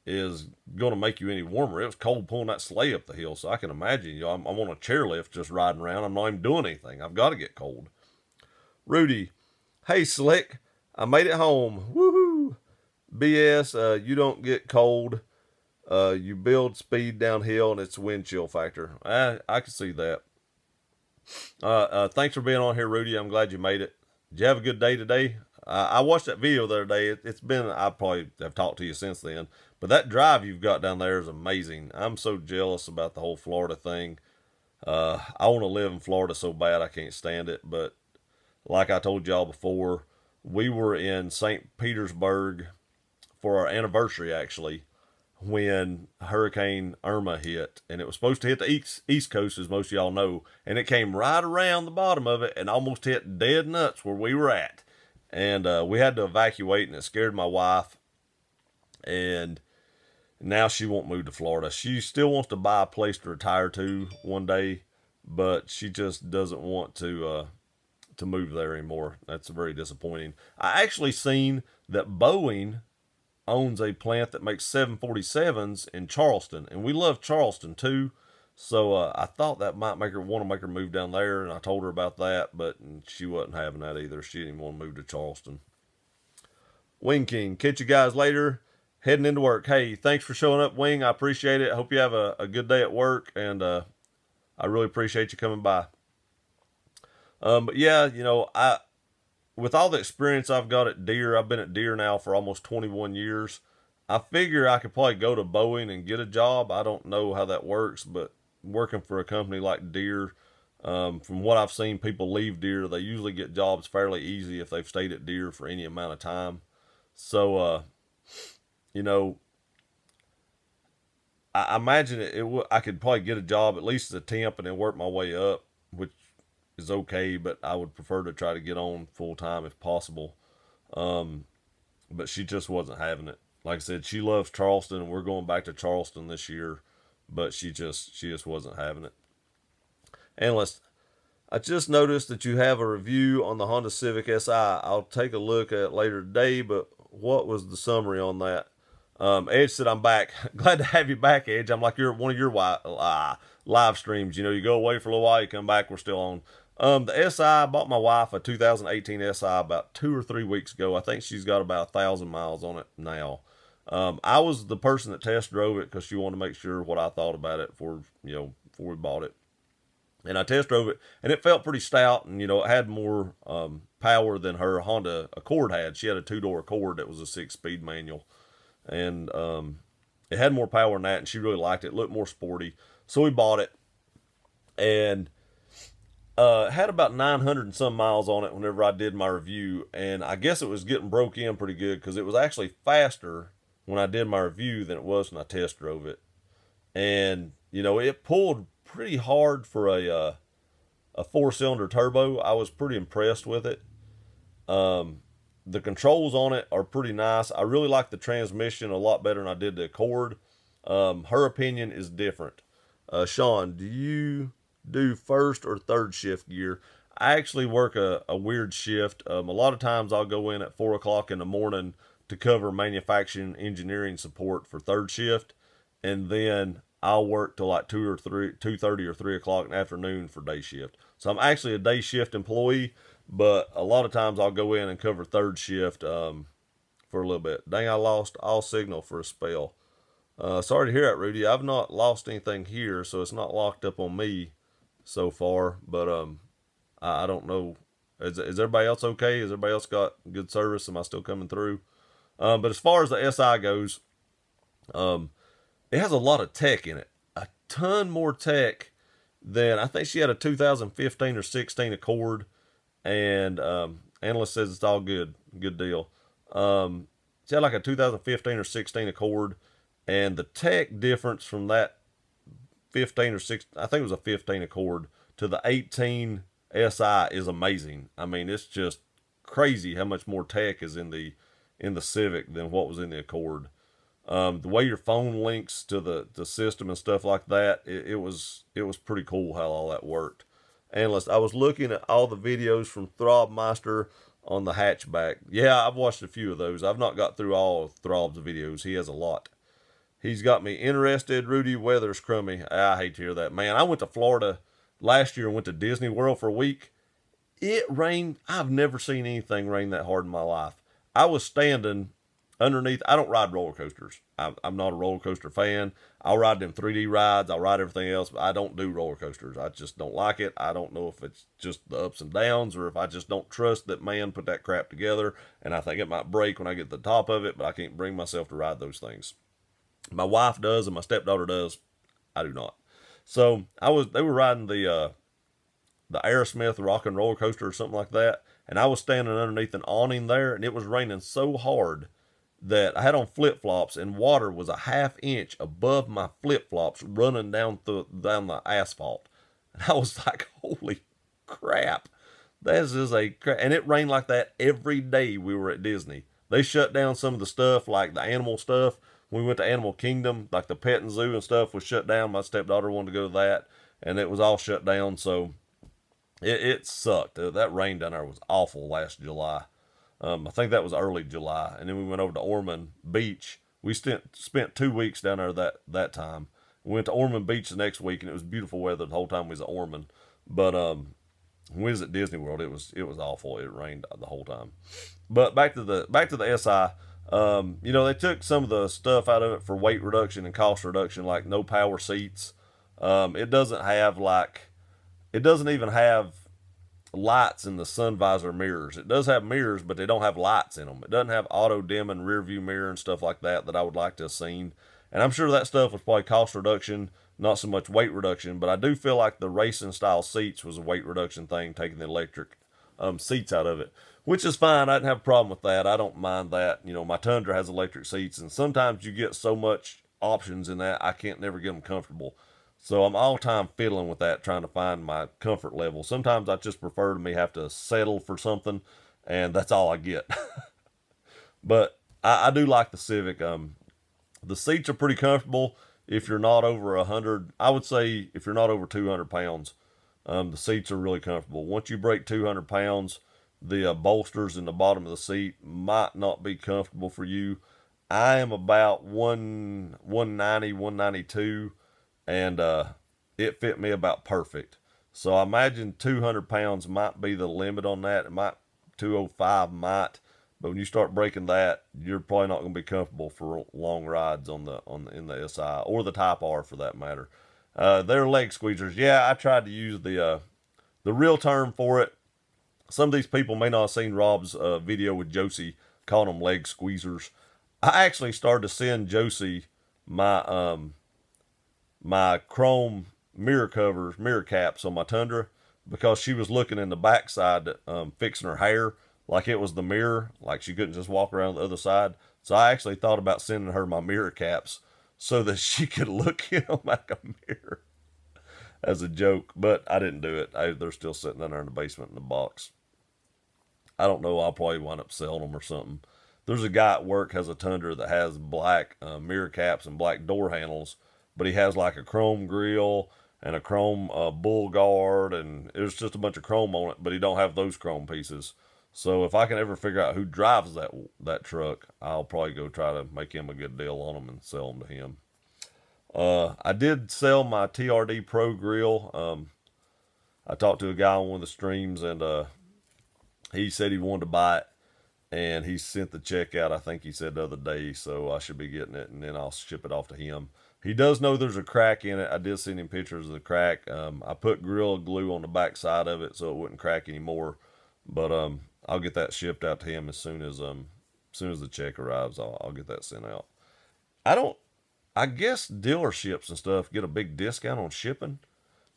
is going to make you any warmer. It was cold pulling that sleigh up the hill, so I can imagine, I'm on a chairlift just riding around. I'm not even doing anything. I've got to get cold. Rudy, hey, Slick, I made it home. Woohoo! BS, you don't get cold. You build speed downhill, and it's wind chill factor. I can see that. Thanks for being on here, Rudy. I'm glad you made it. Did you have a good day today? I watched that video the other day. It's been, I probably have talked to you since then, but that drive you've got down there is amazing. I'm so jealous about the whole Florida thing. I want to live in Florida so bad I can't stand it, but like I told y'all before, we were in St. Petersburg for our anniversary, actually, when Hurricane Irma hit, and it was supposed to hit the East Coast, as most of y'all know, and it came right around the bottom of it and almost hit dead nuts where we were at. And we had to evacuate, and it scared my wife, and now she won't move to Florida. She still wants to buy a place to retire to one day, but she just doesn't want to move there anymore. That's very disappointing. I actually seen that Boeing owns a plant that makes 747s in Charleston, and we love Charleston too. So I thought that might want to make her move down there, and I told her about that, but she wasn't having that either. She didn't want to move to Charleston. Wing King, catch you guys later. Heading into work. Hey, thanks for showing up, Wing. I appreciate it. I hope you have a good day at work, and I really appreciate you coming by. But yeah, with all the experience I've got at Deere, I've been at Deere now for almost 21 years. I figure I could probably go to Boeing and get a job. I don't know how that works, but working for a company like Deere, from what I've seen, people leave Deere, they usually get jobs fairly easy if they've stayed at Deere for any amount of time. So, I imagine I could probably get a job at least as a temp and then work my way up, which is okay, but I would prefer to try to get on full time if possible. But she just wasn't having it. Like I said, she loves Charleston, and we're going back to Charleston this year, but she just wasn't having it. Analyst, I just noticed that you have a review on the Honda Civic Si. I'll take a look at it later today, but what was the summary on that? Edge said, I'm back. Glad to have you back, Edge. I'm like, you're one of your live streams. You know, you go away for a little while, you come back, we're still on. The SI, I bought my wife a 2018 SI about 2 or 3 weeks ago. I think she's got about 1,000 miles on it now. I was the person that test drove it because she wanted to make sure what I thought about it before we bought it. And I test drove it, and it felt pretty stout, and it had more power than her Honda Accord had. She had a 2-door Accord that was a 6-speed manual, and it had more power than that, and she really liked it. It looked more sporty, so we bought it, and had about 900 and some miles on it whenever I did my review, and I guess it was getting broke in pretty good because it was actually faster when I did my review than it was when I test drove it. And it pulled pretty hard for a 4-cylinder turbo. I was pretty impressed with it. The controls on it are pretty nice. I really like the transmission a lot better than I did the Accord. Her opinion is different. Sean, do you do first or third shift gear? I actually work a weird shift. A lot of times I'll go in at 4 o'clock in the morning to cover manufacturing engineering support for third shift, and then I'll work till like 2:30 or 3 o'clock in the afternoon for day shift. So I'm actually a day shift employee, but a lot of times I'll go in and cover third shift for a little bit. Dang, I lost all signal for a spell. Sorry to hear that, Rudy. I've not lost anything here, so it's not locked up on me so far, but I don't know. Is everybody else okay? Has everybody else got good service? Am I still coming through? But as far as the SI goes, it has a lot of tech in it. A ton more tech than, I think she had a 2015 or 16 Accord, and analyst says it's all good. Good deal. She had like a 2015 or 16 Accord, and the tech difference from that 15 or 16, I think it was a 15 Accord, to the 18 SI is amazing. I mean, it's just crazy how much more tech is in the Civic than what was in the Accord. The way your phone links to the system and stuff like that, it was pretty cool how all that worked. Analyst, I was looking at all the videos from Throbmeister on the hatchback. Yeah, I've watched a few of those. I've not got through all of Throb's videos. He has a lot. He's got me interested. Rudy, weather's crummy. I hate to hear that. Man, I went to Florida last year and went to Disney World for a week. It rained. I've never seen anything rain that hard in my life. I was standing underneath. I don't ride roller coasters. I'm not a roller coaster fan. I'll ride them 3D rides. I'll ride everything else, but I don't do roller coasters. I just don't like it. I don't know if it's just the ups and downs or if I just don't trust that man put that crap together, and I think it might break when I get to the top of it, but I can't bring myself to ride those things. My wife does and my stepdaughter does. I do not. So they were riding the Aerosmith rock and roller coaster or something like that, and I was standing underneath an awning there, and it was raining so hard that I had on flip-flops, and water was a ½ inch above my flip-flops running down the asphalt. And I was like, holy crap. This is and it rained like that every day we were at Disney. They shut down some of the stuff, like the animal stuff. We went to Animal Kingdom, like the pet and zoo and stuff was shut down. My stepdaughter wanted to go to that, and it was all shut down, so it sucked. That rain down there was awful last July. I think that was early July, and then we went over to Ormond Beach. We spent 2 weeks down there that time. We went to Ormond Beach the next week, and it was beautiful weather the whole time we was at Ormond. But when we was at Disney World, it was awful. It rained the whole time. But back to the SI. They took some of the stuff out of it for weight reduction and cost reduction, like no power seats. It doesn't even have lights in the sun visor mirrors. It does have mirrors, but they don't have lights in them. It doesn't have auto dim and rear view mirror and stuff like that I would like to have seen. And I'm sure that stuff was probably cost reduction, not so much weight reduction, but I do feel like the racing style seats was a weight reduction thing, taking the electric seats out of it, which is fine. I didn't have a problem with that. I don't mind that. My Tundra has electric seats, and sometimes you get so much options in that I can't never get them comfortable. So I'm all time fiddling with that, trying to find my comfort level. Sometimes I just prefer to have to settle for something, and that's all I get. But I do like the Civic. The seats are pretty comfortable if you're not over 100. I would say if you're not over 200 pounds, the seats are really comfortable. Once you break 200 pounds, the bolsters in the bottom of the seat might not be comfortable for you. I am about 190, 192. And it fit me about perfect. So I imagine 200 pounds might be the limit on that. It might, 205 might, but when you start breaking that, you're probably not going to be comfortable for long rides in the SI or the Type R for that matter. They're leg squeezers. Yeah, I tried to use the real term for it. Some of these people may not have seen Rob's video with Josie calling them leg squeezers. I actually started to send Josie my my chrome mirror covers, mirror caps on my Tundra, because she was looking in the backside, fixing her hair like it was the mirror, like she couldn't just walk around the other side. So I actually thought about sending her my mirror caps so that she could look in them like a mirror as a joke, but I didn't do it. They're still sitting down there in the basement in the box. I don't know. I'll probably wind up selling them or something. There's a guy at work has a Tundra that has black mirror caps and black door handles, but he has like a chrome grill and a chrome bull guard, and there's just a bunch of chrome on it, but he don't have those chrome pieces. So if I can ever figure out who drives that truck, I'll probably go try to make him a good deal on them and sell them to him. I did sell my TRD Pro grill. I talked to a guy on one of the streams, and he said he wanted to buy it, and he sent the check out, I think he said the other day, so I should be getting it, and then I'll ship it off to him. He does know there's a crack in it. I did send him pictures of the crack. I put Gorilla Glue on the back side of it so it wouldn't crack anymore, but I'll get that shipped out to him as soon as the check arrives. I'll get that sent out. I guess dealerships and stuff get a big discount on shipping,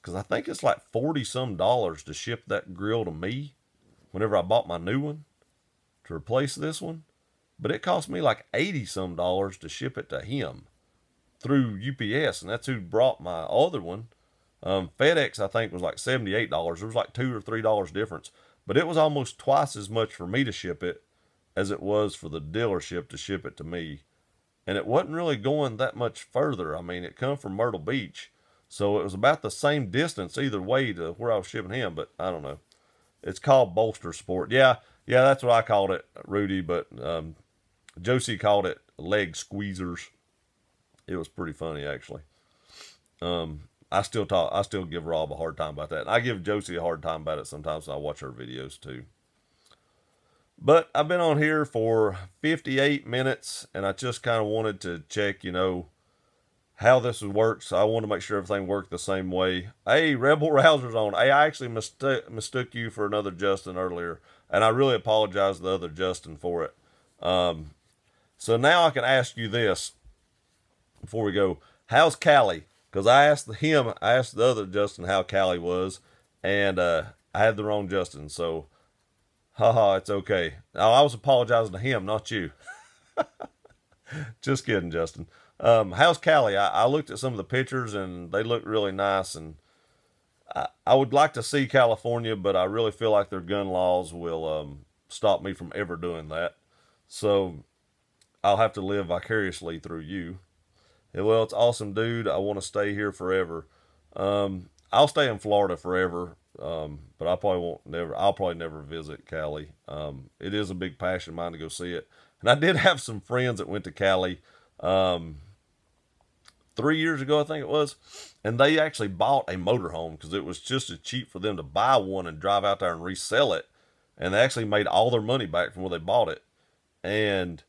because I think it's like $40-some to ship that grill to me whenever I bought my new one to replace this one. But it cost me like $80-some to ship it to him through UPS, and that's who brought my other one. FedEx, I think, was like $78. There was like $2 or $3 difference, but it was almost twice as much for me to ship it as it was for the dealership to ship it to me. And it wasn't really going that much further. I mean, it come from Myrtle Beach, so it was about the same distance either way to where I was shipping him, but I don't know. It's called Bolster Sport. Yeah, that's what I called it, Rudy, but Josie called it leg squeezers. It was pretty funny, actually. I still give Rob a hard time about that. And I give Josie a hard time about it sometimes when I watch her videos too. But I've been on here for 58 minutes, and I just kind of wanted to check, how this would work. So I wanted to make sure everything worked the same way. Hey, Rebel Rouser's on. Hey, I actually mistook you for another Justin earlier, and I really apologize to the other Justin for it. So now I can ask you this before we go. How's Callie? Because I asked the other Justin how Callie was, and I had the wrong Justin, so haha, it's okay. Now, I was apologizing to him, not you. Just kidding, Justin. How's Callie? I looked at some of the pictures, and they look really nice, and I would like to see California, but I really feel like their gun laws will stop me from ever doing that. So I'll have to live vicariously through you. Yeah, well, it's awesome, dude. I want to stay here forever. I'll stay in Florida forever, but I'll probably never visit Cali. It is a big passion of mine to go see it. And I did have some friends that went to Cali 3 years ago, I think it was, and they actually bought a motorhome because it was just as cheap for them to buy one and drive out there and resell it. And they actually made all their money back from where they bought it and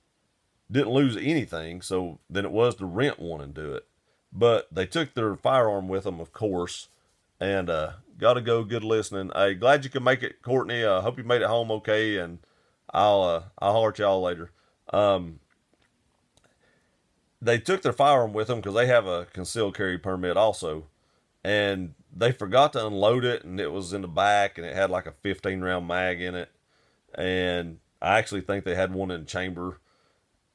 didn't lose anything. So then it was to rent one and do it. But they took their firearm with them, of course, and got to go. Good listening. Hey, glad you could make it, Courtney. I hope you made it home okay, and I'll holler at y'all later. They took their firearm with them because they have a concealed carry permit also, and they forgot to unload it, and it was in the back, and it had like a 15-round mag in it, and I actually think they had one in the chamber,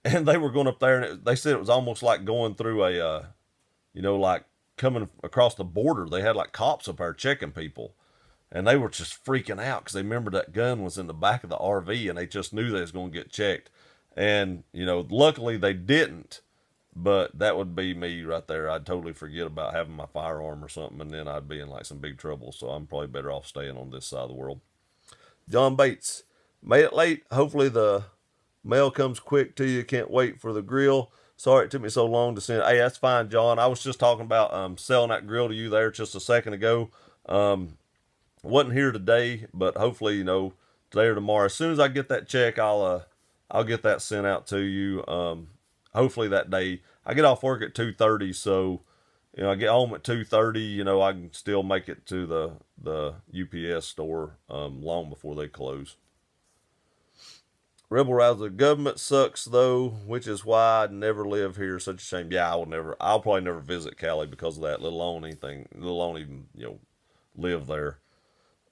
and they were going up there, and they said it was almost like going through a, like coming across the border. They had like cops up there checking people, and they were just freaking out because they remembered that gun was in the back of the RV, and they just knew they was going to get checked, and, luckily they didn't. But that would be me right there. I'd totally forget about having my firearm or something, and then I'd be in like some big trouble. So I'm probably better off staying on this side of the world. John Bates, made it late. Hopefully the mail comes quick to you. Can't wait for the grill. Sorry it took me so long to send. Hey, that's fine, John. I was just talking about selling that grill to you there just a second ago. Wasn't here today, but hopefully, today or tomorrow. As soon as I get that check, I'll get that sent out to you. Hopefully that day. I get off work at 2:30, so I get home at 2:30. I can still make it to the UPS store long before they close. Rebel Rouser, the government sucks though, which is why I'd never live here. Such a shame. Yeah, I'll probably never visit Cali because of that. Let alone even live there.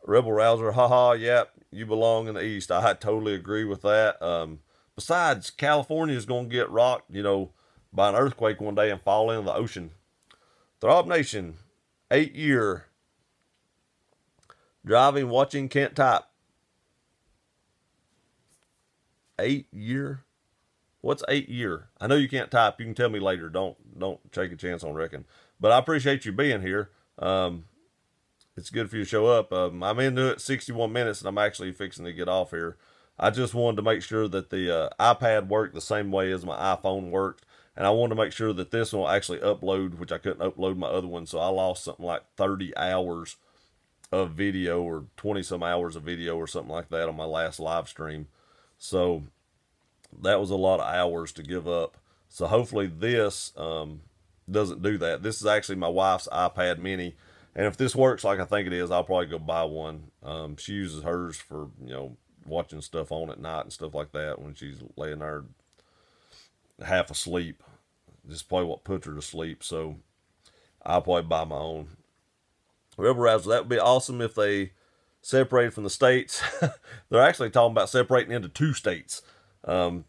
Rebel Rouser, haha, yep, you belong in the East. I totally agree with that. Besides, California is going to get rocked, by an earthquake one day and fall into the ocean. Throb Nation, 8-year driving, watching, can't type. 8-year? What's 8-year? I know you can't type. You can tell me later. Don't take a chance on wrecking. But I appreciate you being here. It's good for you to show up. I'm into it 61 minutes, and I'm actually fixing to get off here. I just wanted to make sure that the iPad worked the same way as my iPhone worked. And I wanted to make sure that this one will actually upload, which I couldn't upload my other one. So I lost something like 30 hours of video or 20-some hours of video or something like that on my last live stream. So that was a lot of hours to give up. So hopefully this doesn't do that. This is actually my wife's iPad mini. And if this works like I think it is, I'll probably go buy one. She uses hers for, watching stuff on at night and stuff like that when she's laying there half asleep. Just probably what puts her to sleep. So I'll probably buy my own. Rebel Rouser, that would be awesome if they separated from the states. They're actually talking about separating into 2 states.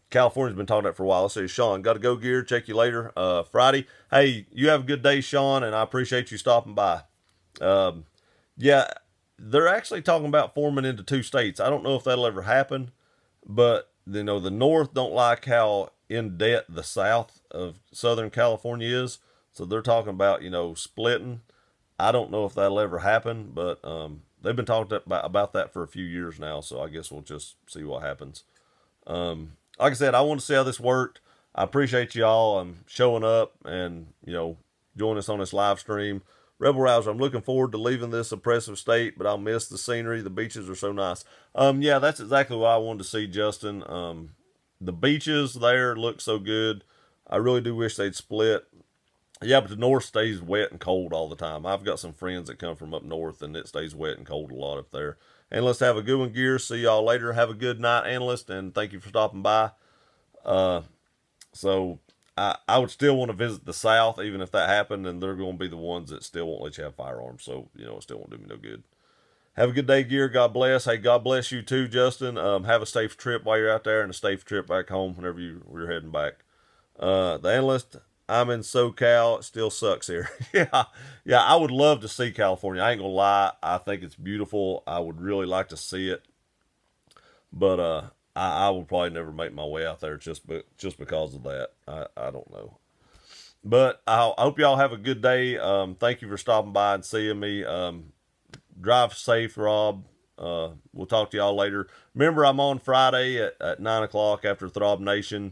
California's been talking about that for a while. Let's see, Sean, got to go gear. Check you later Friday. Hey, you have a good day, Sean, and I appreciate you stopping by. Yeah, they're actually talking about forming into 2 states. I don't know if that'll ever happen, but the North don't like how in debt the South of Southern California is. So they're talking about, splitting. I don't know if that'll ever happen, but they've been talking about that for a few years now. So I guess we'll just see what happens. Like I said, I want to see how this worked. I appreciate y'all showing up and, joining us on this live stream. Rebel Rouser, I'm looking forward to leaving this oppressive state, but I'll miss the scenery. The beaches are so nice. Yeah, that's exactly what I wanted to see, Justin. The beaches there look so good. I really do wish they'd split. Yeah, but the north stays wet and cold all the time. I've got some friends that come from up north, and it stays wet and cold a lot up there. And let's have a good one, Gear. See y'all later. Have a good night, Analyst, and thank you for stopping by. So I would still want to visit the South, even if that happened, and they're going to be the ones that still won't let you have firearms. So, it still won't do me no good. Have a good day, Gear. God bless. Hey, God bless you too, Justin. Have a safe trip while you're out there and a safe trip back home whenever you're heading back. The Analyst, I'm in SoCal. It still sucks here. Yeah, I would love to see California. I ain't going to lie. I think it's beautiful. I would really like to see it. But I will probably never make my way out there just because of that. I don't know. But I hope y'all have a good day. Thank you for stopping by and seeing me. Drive safe, Rob. We'll talk to y'all later. Remember, I'm on Friday at 9 o'clock after Throb Nation.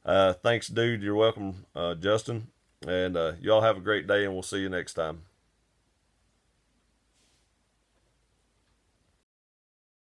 Thanks, dude. You're welcome, Justin. And y'all have a great day, and we'll see you next time.